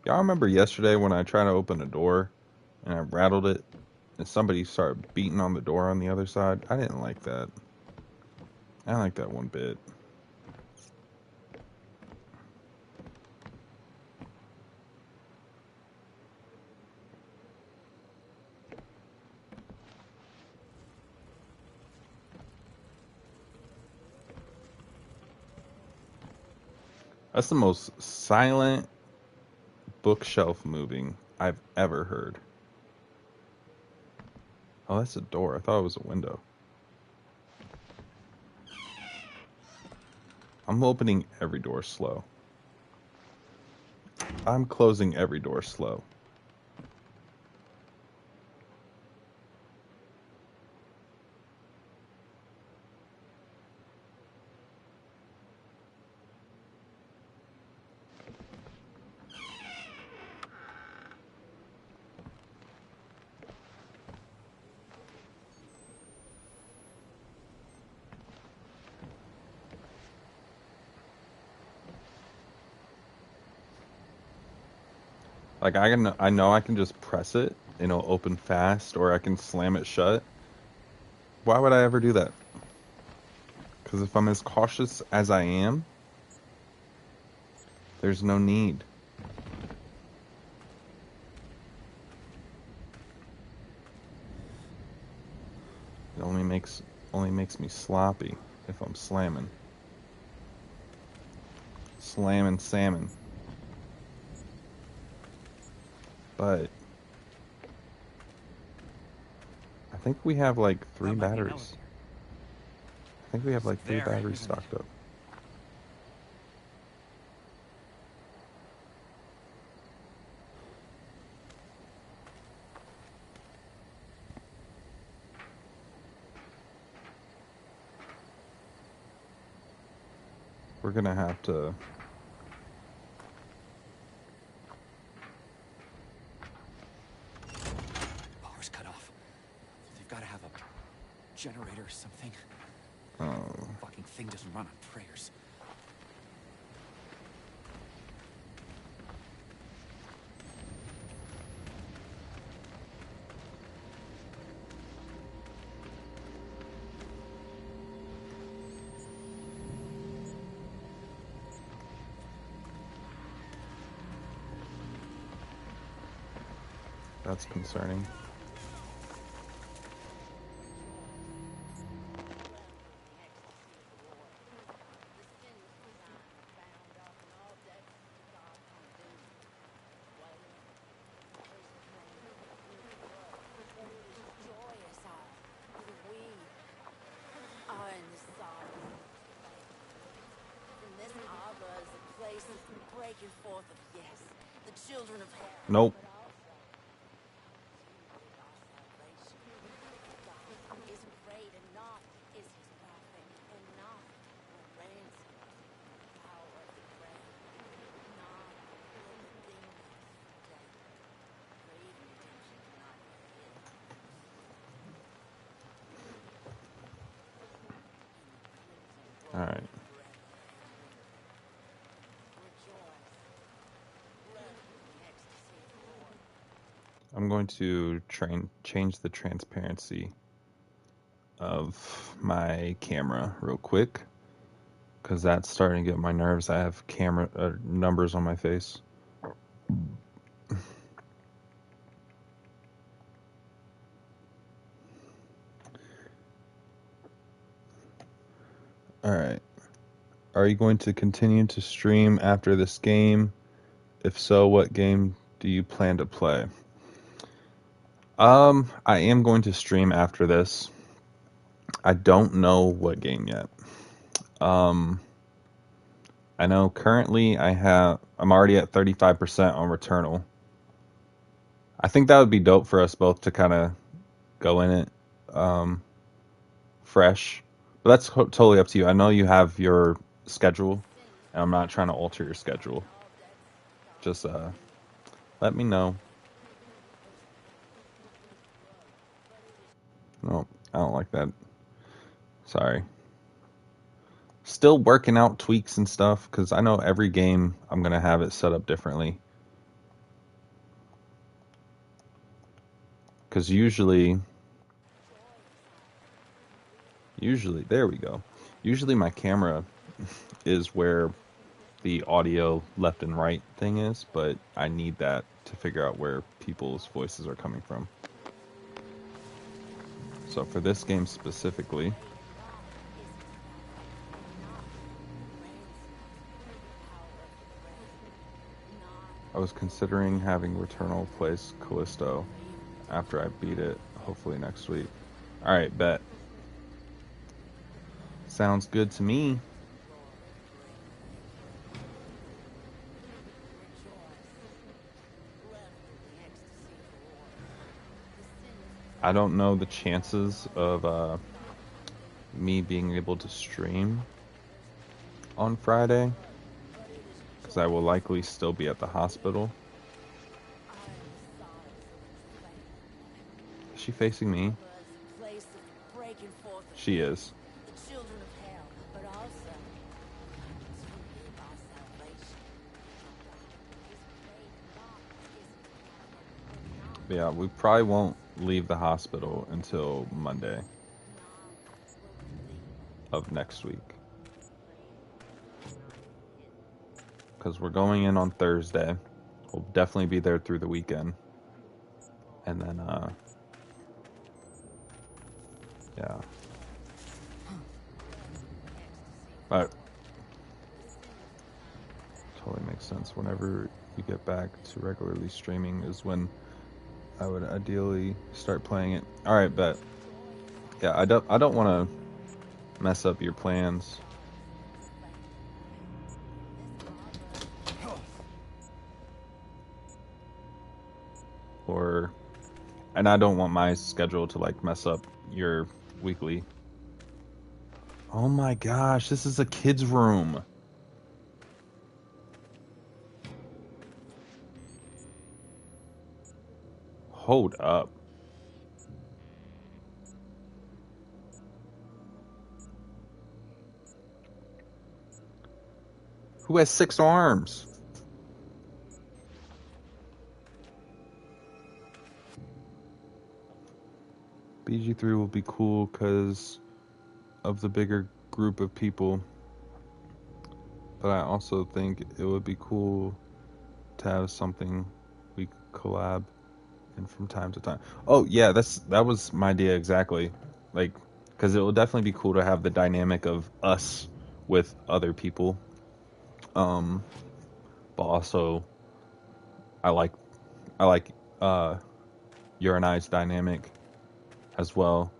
Y'all remember yesterday when I tried to open a door and I rattled it and somebody started beating on the door on the other side? I didn't like that. I didn't like that one bit. That's the most silent bookshelf moving I've ever heard. Oh, that's a door. I thought it was a window. I'm opening every door slow. I'm closing every door slow. Like I know I can just press it and it'll open fast, or I can slam it shut. Why would I ever do that? Because if I'm as cautious as I am, there's no need. only makes me sloppy if I'm slamming. Slamming salmon. But I think we have like 3 That might be an batteries. elevator. I think we have like 3 There, batteries isn't it? stocked up. We're gonna have to. Power's cut off. They've got to have a generator or something. Oh, Fucking thing doesn't run on prayers. that's concerning. Breaking forth of yes, the children of hell. Nope. Is afraid and not is his prophet, and not will ransom power of the grave, not will the demons death. Great redemption cannot be hid. All right. I'm going to change the transparency of my camera real quick because that's starting to get my nerves. I have camera numbers on my face. All right. Are you going to continue to stream after this game? If so, what game do you plan to play? I am going to stream after this. I don't know what game yet. I know currently I'm already at 35% on Returnal. I think that would be dope for us both to kind of go in it fresh. But that's totally up to you. I know you have your schedule, and I'm not trying to alter your schedule. Just let me know. No, I don't like that. Sorry. Still working out tweaks and stuff because I know every game I'm gonna have it set up differently. Because usually, there we go. Usually my camera is where the audio left and right thing is, but I need that to figure out where people's voices are coming from. So for this game specifically, I was considering having Returnal place Callisto after I beat it, hopefully next week. Alright, bet. Sounds good to me. I don't know the chances of me being able to stream on Friday because I will likely still be at the hospital. Is she facing me? She is. Yeah, we probably won't leave the hospital until Monday of next week. Because we're going in on Thursday. We'll definitely be there through the weekend. And then, yeah. But totally makes sense. Whenever you get back to regularly streaming is when I would ideally start playing it. All right, bet. Yeah, I don't want to mess up your plans. Or and I don't want my schedule to like mess up your weekly. Oh my gosh, this is a kid's room. Hold up. Who has 6 arms? BG3 will be cool because of the bigger group of people. But I also think it would be cool to have something we collab in from time to time. Oh yeah, that was my idea exactly. Like, because it will definitely be cool to have the dynamic of us with other people. But also I like I like your and I's dynamic as well.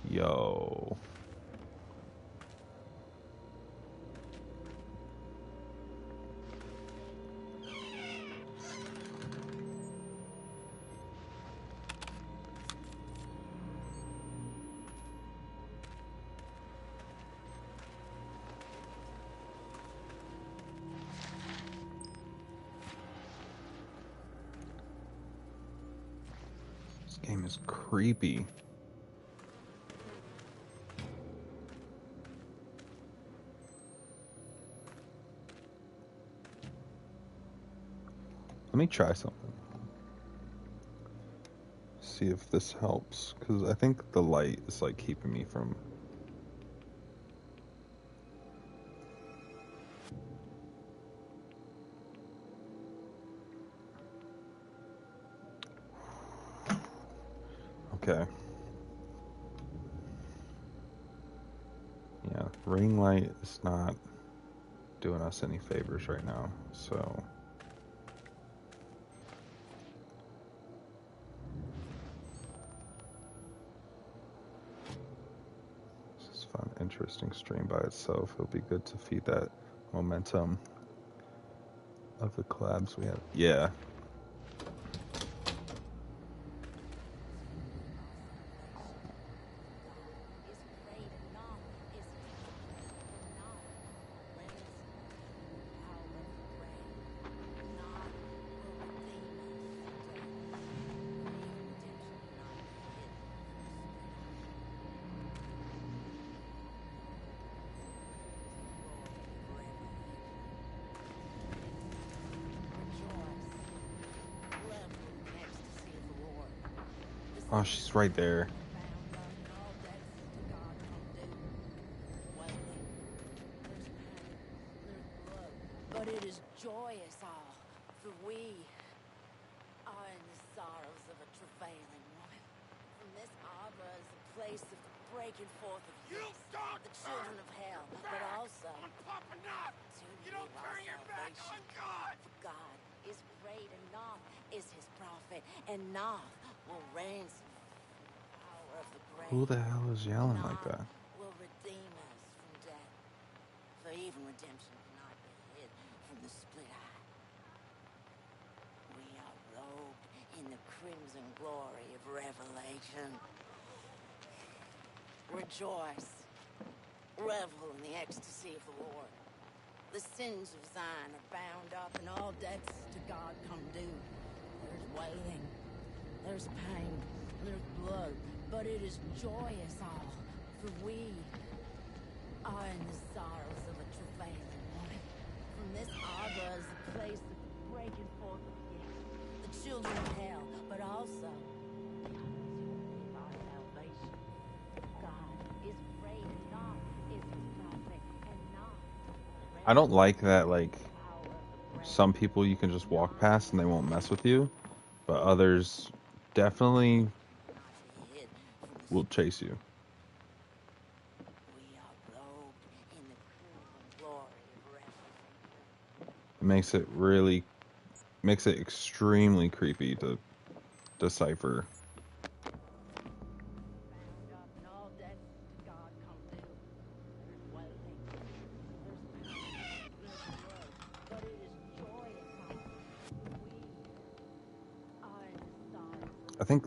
Yo. This game is creepy. Let me try something. See if this helps, because I think the light is like keeping me from. Okay. Yeah, ring light is not doing us any favors right now, so. This is fun, interesting stream by itself. It'll be good to feed that momentum of the collabs we have. Yeah. Oh, she's right there. But it is joyous all, for we are in the sorrows of a travailing woman. From this arbor is the place of the breaking forth of youth, the children of hell, but also You don't turn your back on God! for God is great, and Noth is his prophet, and Noth will ransom the power of the grave. Who the hell is yelling like Noth that? will redeem us from death, for even redemption cannot be hid from the split eye. We are robed in the crimson glory of revelation. Rejoice. Revel in the ecstasy of the Lord. The sins of Zion are bound up, and all debts to God come due. There's wailing, there's pain, there's blood, but it is joyous all, for we are in the sorrows of a travailing woman. From this arbor is the place of the breaking forth of the children of hell, but also our salvation. God is great, and not is his prophet, and not. I don't like that, like, some people you can just walk past and they won't mess with you. but others definitely hid from the will chase you. We are robed in the crimson glory of revelation. It makes it extremely creepy to decipher. Bound up and all debts to God come due. There's wailing, there's pain, there's blood, but it is joyous all. We are in the stars of I think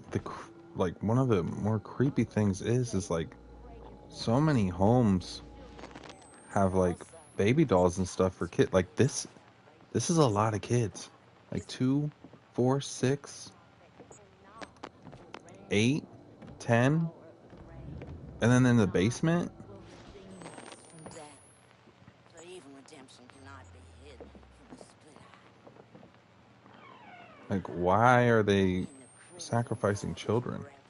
like one of the more creepy things is like so many homes have like baby dolls and stuff for kids. Like this is a lot of kids. Like 2, 4, 6, 8, 10, and then in the basement. will redeem us from death. For even redemption cannot be hid from the split eye. Like why are they In the crimson sacrificing glory of children? revelation.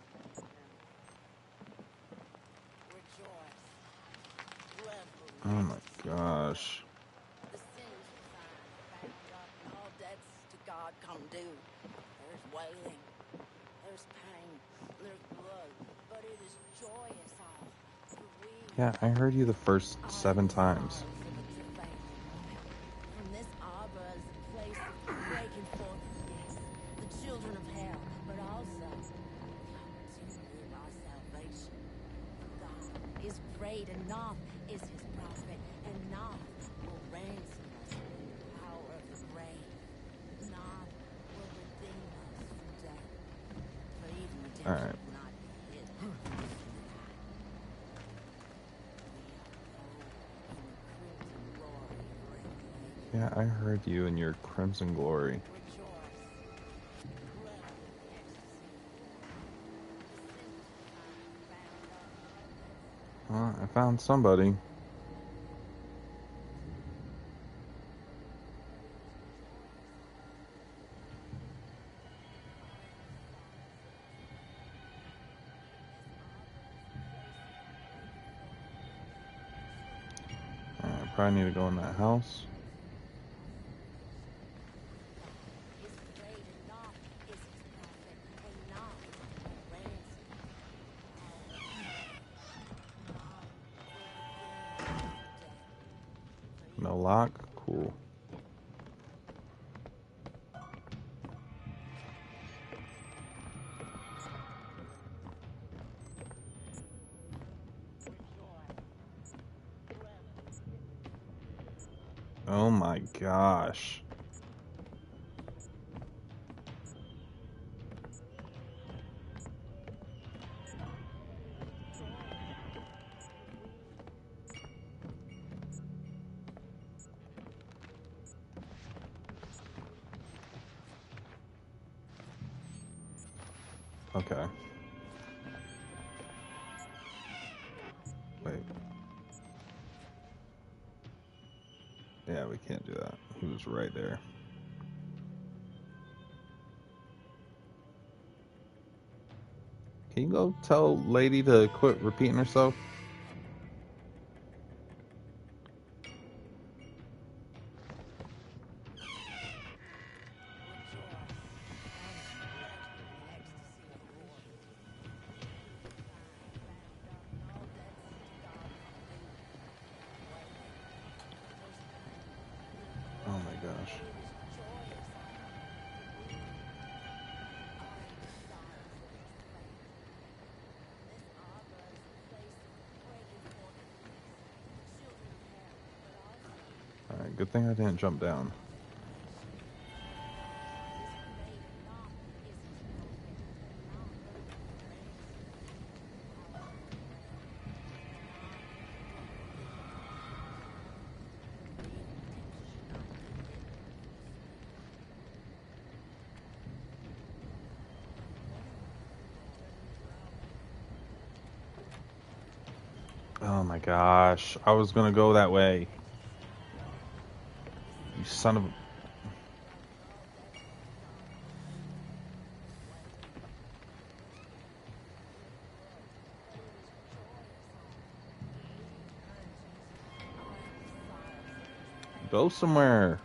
Rejoice, revel in Oh my ecstasy. gosh. The sinners resign, bound up, and all debts to God come due. There's wailing, there's pain, there's blood, but it is joyous all. For we Yeah, I heard you the first are 7 the times. stars of a travailing woman. From this arbor is the place of breaking forth, yes, the children of hell, but also the opportunity of our salvation. God is great, and Noth is his prophet, and Noth will ransom us from the power of the grave. Noth will redeem us from death. For even All redemption right. cannot be hid from the split eye. We are robed in the crimson glory of revelation. Yeah, I heard you in your crimson glory. Rejoice, revel in the ecstasy of war. The sinners resign, bound up, and all debts. Well, I found somebody. I probably need to go in that house. Is great, and Noth is his prophet, and Noth will ransom us from the power of the grave. Noth will redeem us from death. For No even lock. redemption Cool. cannot be hid. Oh my gosh. Okay. Wait. Yeah, we can't do that. He was right there. Can you go tell lady to quit repeating herself? Oh my gosh. Alright, good thing I didn't jump down. Oh my gosh. I was gonna go that way. You son of a... Go somewhere.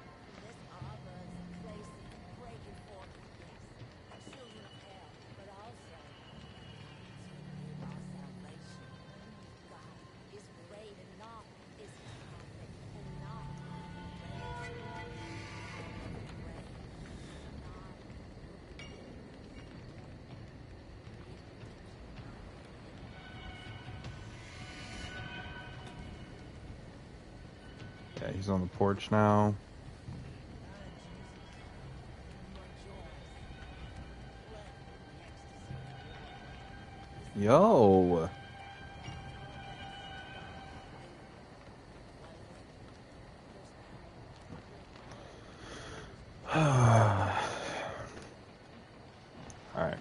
he's on the porch now. Yo. Alright.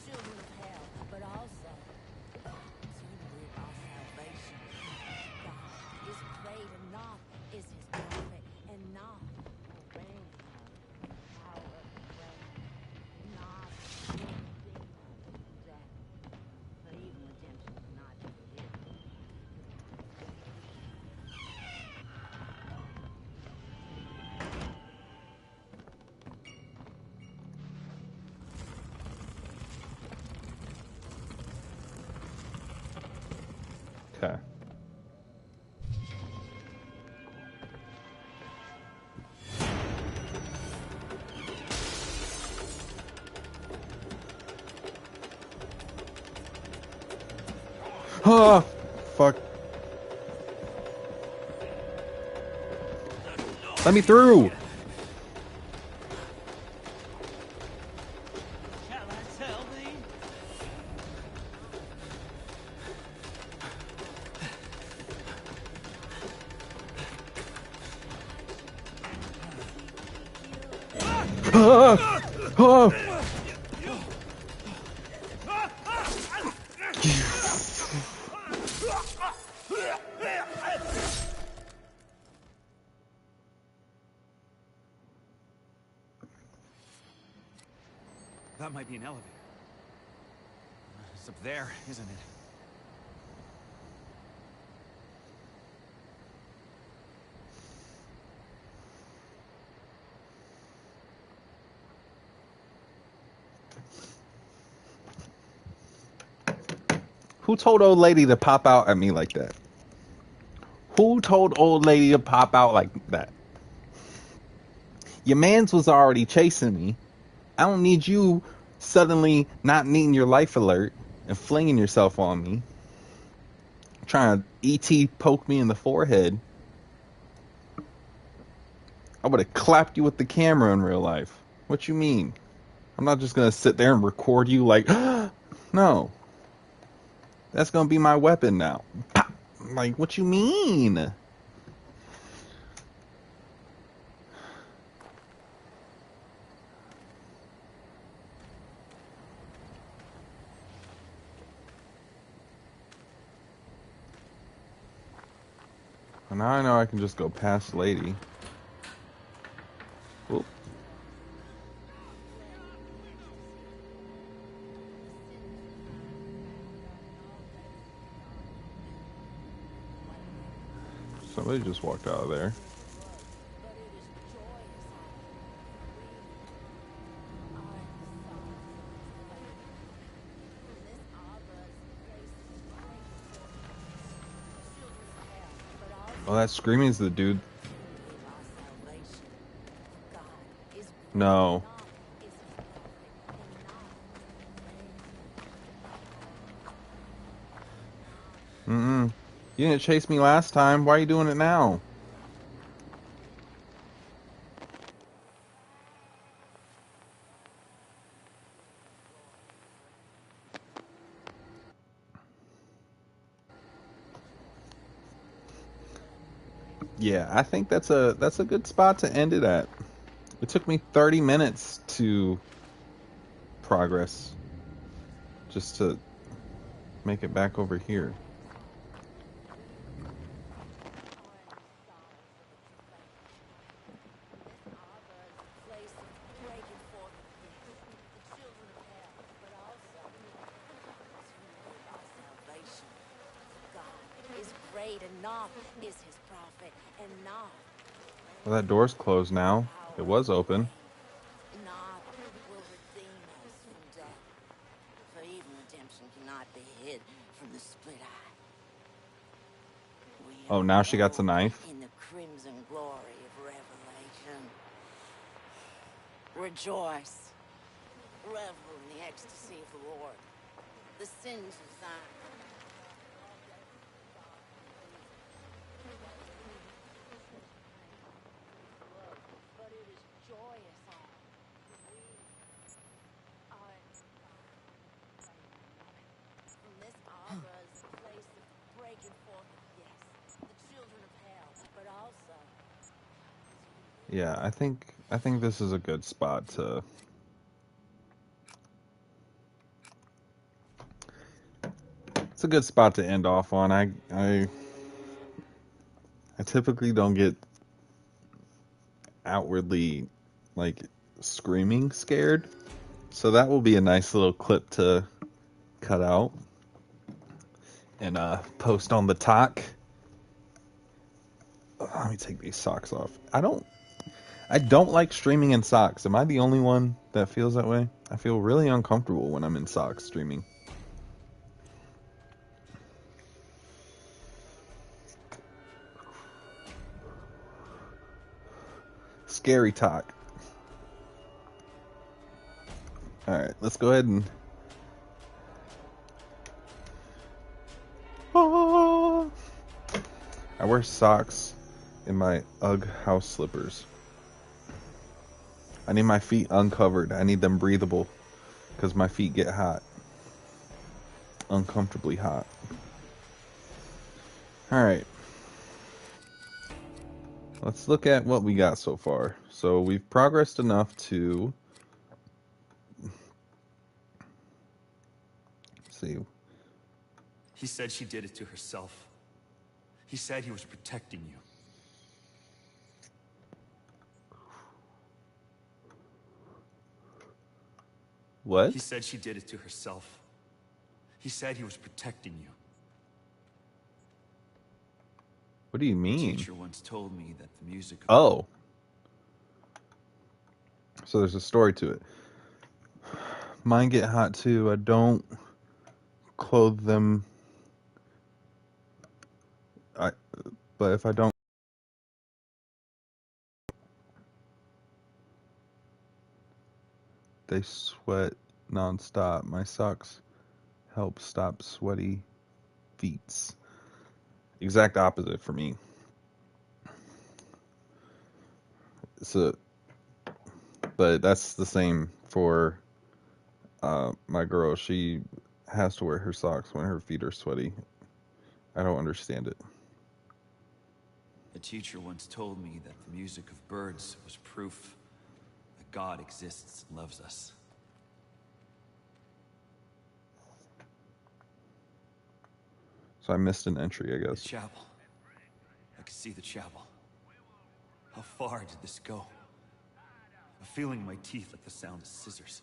Children of hell, but also to live our salvation. God is great and not is his prophet, and not will reign power reign, not will redeem us from death. For even redemption cannot be hidden. Okay. Oh, fuck. Let me through. Shall I tell thee? Ah! Oh. That might be an elevator. It's up there, isn't it? Who told old lady to pop out at me like that? Who told old lady to pop out like that? Your mans was already chasing me. I don't need you suddenly not needing your life alert and flinging yourself on me. Trying to ET poke me in the forehead. I would have clapped you with the camera in real life. What you mean? I'm not just gonna sit there and record you like, no. That's gonna be my weapon now. Pop. Like, what you mean? Well, now I know I can just go past lady. Oop. Somebody just walked out of there. Oh, that screaming is the dude. No. Mm-mm. You didn't chase me last time. Why are you doing it now? Yeah, I think that's a good spot to end it at. It took me 30 minutes to progress just to make it back over here. Well, that door's closed now. It was open. Not will redeem us from death. For even redemption cannot be hid from the split eye. We Oh, are now she got the robed knife. in the crimson glory of revelation. Rejoice. Revel in the ecstasy of the Lord. The sins of Zion. But it is joyous all. We are from this arbor is a place of breaking forth of yes, the children of hell, but also Yeah, I think this is a good spot to. It's a good spot to end off on. I typically don't get outwardly like screaming scared, so that will be a nice little clip to cut out and post on the talk. Let me take these socks off. I don't like streaming in socks. Am I the only one that feels that way? I feel really uncomfortable when I'm in socks streaming. Scary talk. Alright, let's go ahead and. Ah! I wear socks in my UGG house slippers. I need my feet uncovered. I need them breathable because my feet get hot. Uncomfortably hot. Alright. Let's look at what we got so far. So we've progressed enough to. Let's see. He said she did it to herself. He said he was protecting you. What? He said she did it to herself. He said he was protecting you. What do you A mean? teacher once told me that the music of Oh. So there's a story to it. Mine get hot too. I don't clothe them. But if I don't. They sweat nonstop. My socks help stop sweaty feet. Exact opposite for me. So, but that's the same for my girl. She has to wear her socks when her feet are sweaty. I don't understand it. A teacher once told me that the music of birds was proof that God exists and loves us. So I missed an entry, I The guess. chapel. I could see the chapel. How far did this go? I'm feeling my teeth at the sound of scissors.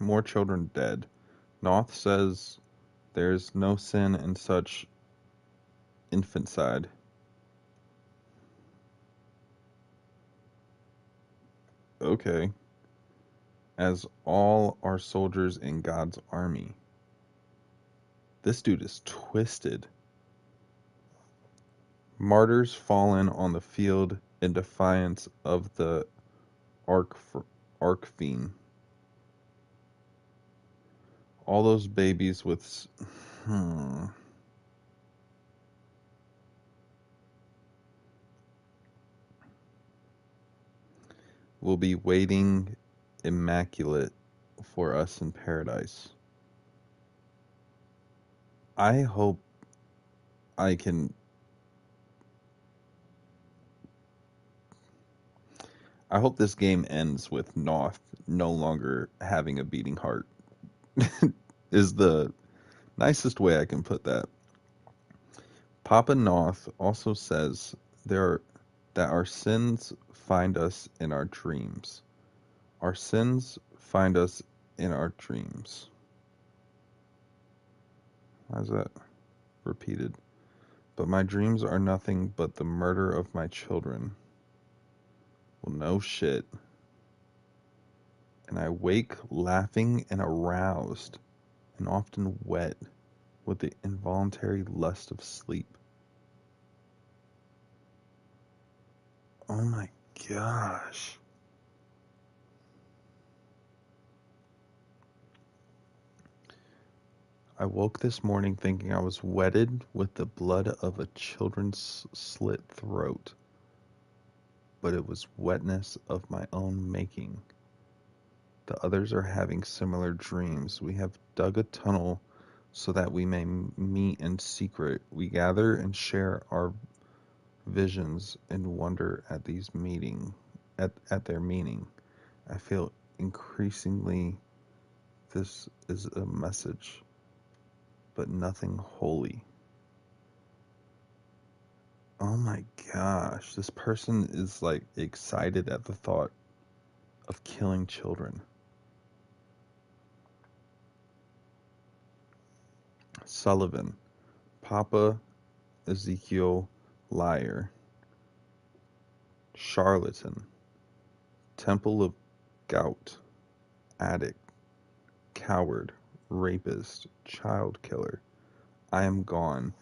More children dead. Noth says there's no sin in such infanticide. Okay. As all are soldiers in God's army. This dude is twisted. Martyrs fallen on the field in defiance of the Archfiend. All those babies with. Will be waiting immaculate for us in paradise. I hope I can. I hope this game ends with Noth no longer having a beating heart. Is the nicest way I can put that. Papa Noth also says that our sins find us in our dreams. Our sins find us in our dreams. How's that repeated? But my dreams are nothing but the murder of my children. Well, no shit. And I wake laughing and aroused, and often wet with the involuntary lust of sleep. Oh my gosh. I woke this morning thinking I was wetted with the blood of a children's slit throat, but it was wetness of my own making. The others are having similar dreams. We have dug a tunnel so that we may meet in secret. We gather and share our visions and wonder at at their meaning. I feel increasingly this is a message, but nothing holy. Oh my gosh, this person is like excited at the thought of killing children. Sullivan, Papa Ezekiel, liar, charlatan, temple of gout, addict, coward, rapist, child killer. I am gone,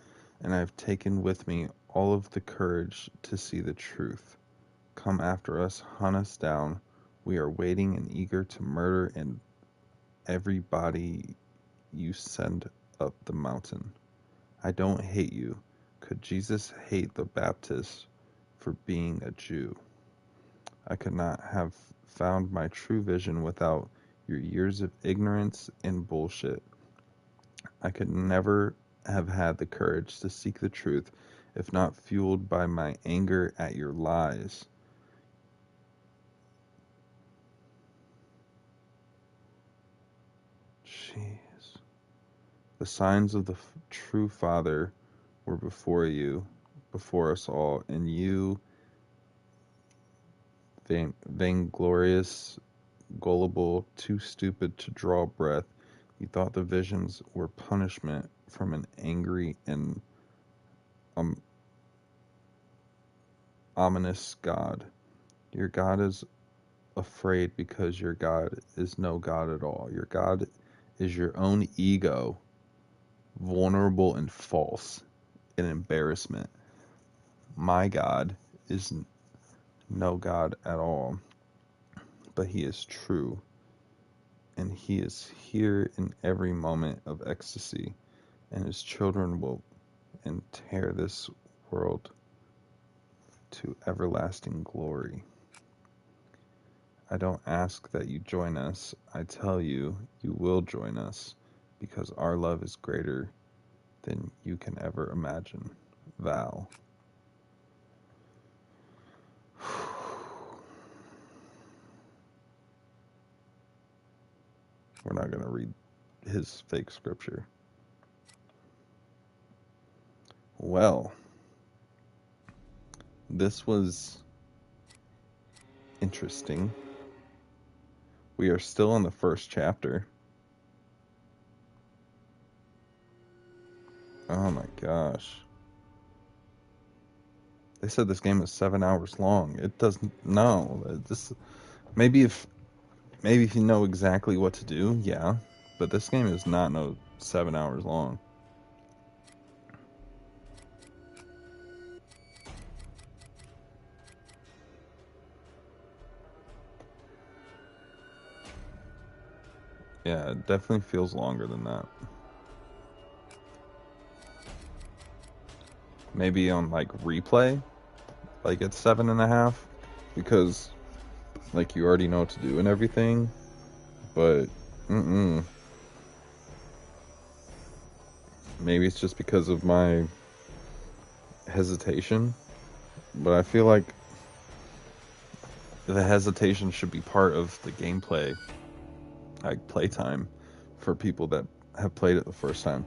and I have taken with me all of the courage to see the truth. Come after us, hunt us down. We are waiting and eager to murder and everybody you send up the mountain. I don't hate you. Could Jesus hate the Baptist for being a Jew? I could not have found my true vision without your years of ignorance and bullshit. I could never have had the courage to seek the truth if not fueled by my anger at your lies. Jeez. The signs of the true Father were before you, before us all, and you, vainglorious, gullible, too stupid to draw breath, you thought the visions were punishment from an angry and um, ominous God. Your God is afraid because your God is no God at all. Your God is your own ego, vulnerable and false, an embarrassment. My God is no God at all, but He is true, and He is here in every moment of ecstasy, and His children will and tear this world to everlasting glory. I don't ask that you join us. I tell you, you will join us, because our love is greater than you can ever imagine. Val. We're not going to read his fake scripture. Well, this was interesting. We are still in the first chapter. Oh my gosh. They said this game is 7 hours long. It doesn't. No. This maybe if you know exactly what to do, yeah. But this game is not 7 hours long. Yeah, it definitely feels longer than that. Maybe on like replay, like it's 7.5, because like you already know what to do and everything. But maybe it's just because of my hesitation. But I feel like the hesitation should be part of the gameplay, like playtime, for people that have played it the first time.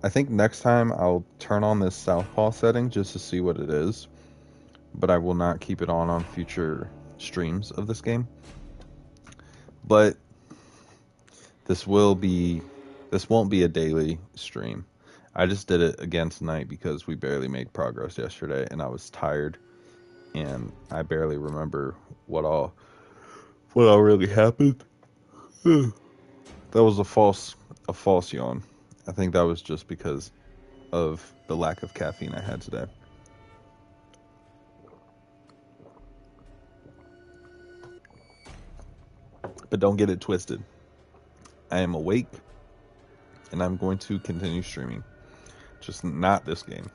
I think next time I'll turn on this southpaw setting just to see what it is, but I will not keep it on future streams of this game. But this won't be a daily stream. I just did it again tonight because we barely made progress yesterday and I was tired and I barely remember what all really happened. That was a false yawn. I think that was just because of the lack of caffeine I had today. But don't get it twisted. I am awake, and I'm going to continue streaming. Just not this game.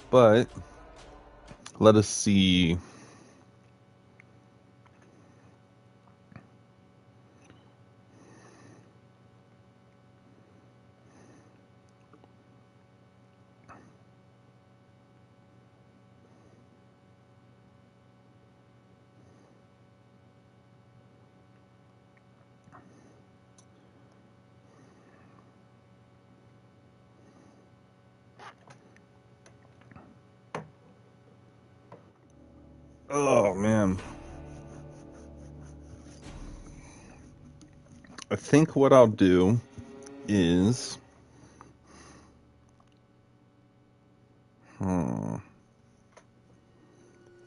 But let us see. Oh, man. I think what I'll do is...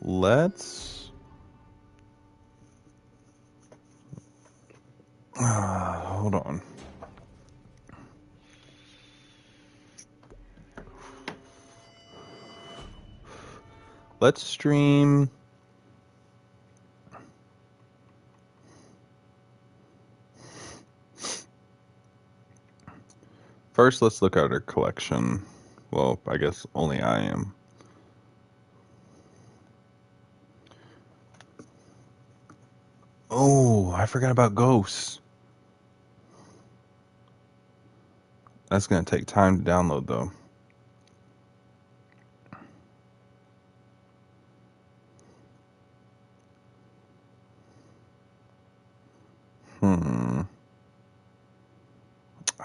Let's... hold on. Let's stream... First, let's look at our collection. Well, I guess only I am. Oh, I forgot about Ghosts. That's going to take time to download, though.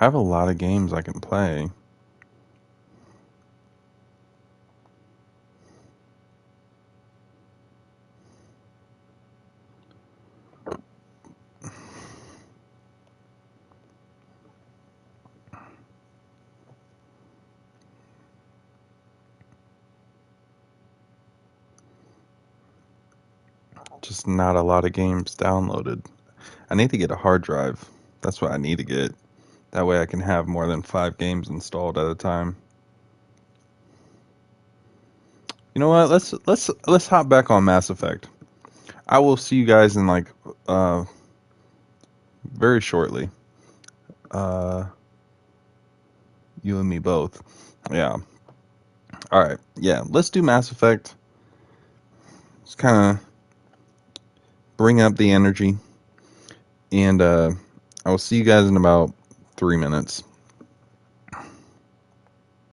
I have a lot of games I can play. Just not a lot of games downloaded. I need to get a hard drive. That's what I need to get. That way I can have more than 5 games installed at a time. You know what? Let's hop back on Mass Effect. I will see you guys in like very shortly. You and me both. Yeah. All right. Yeah, let's do Mass Effect. Just kind of bring up the energy. And I will see you guys in about 3 minutes.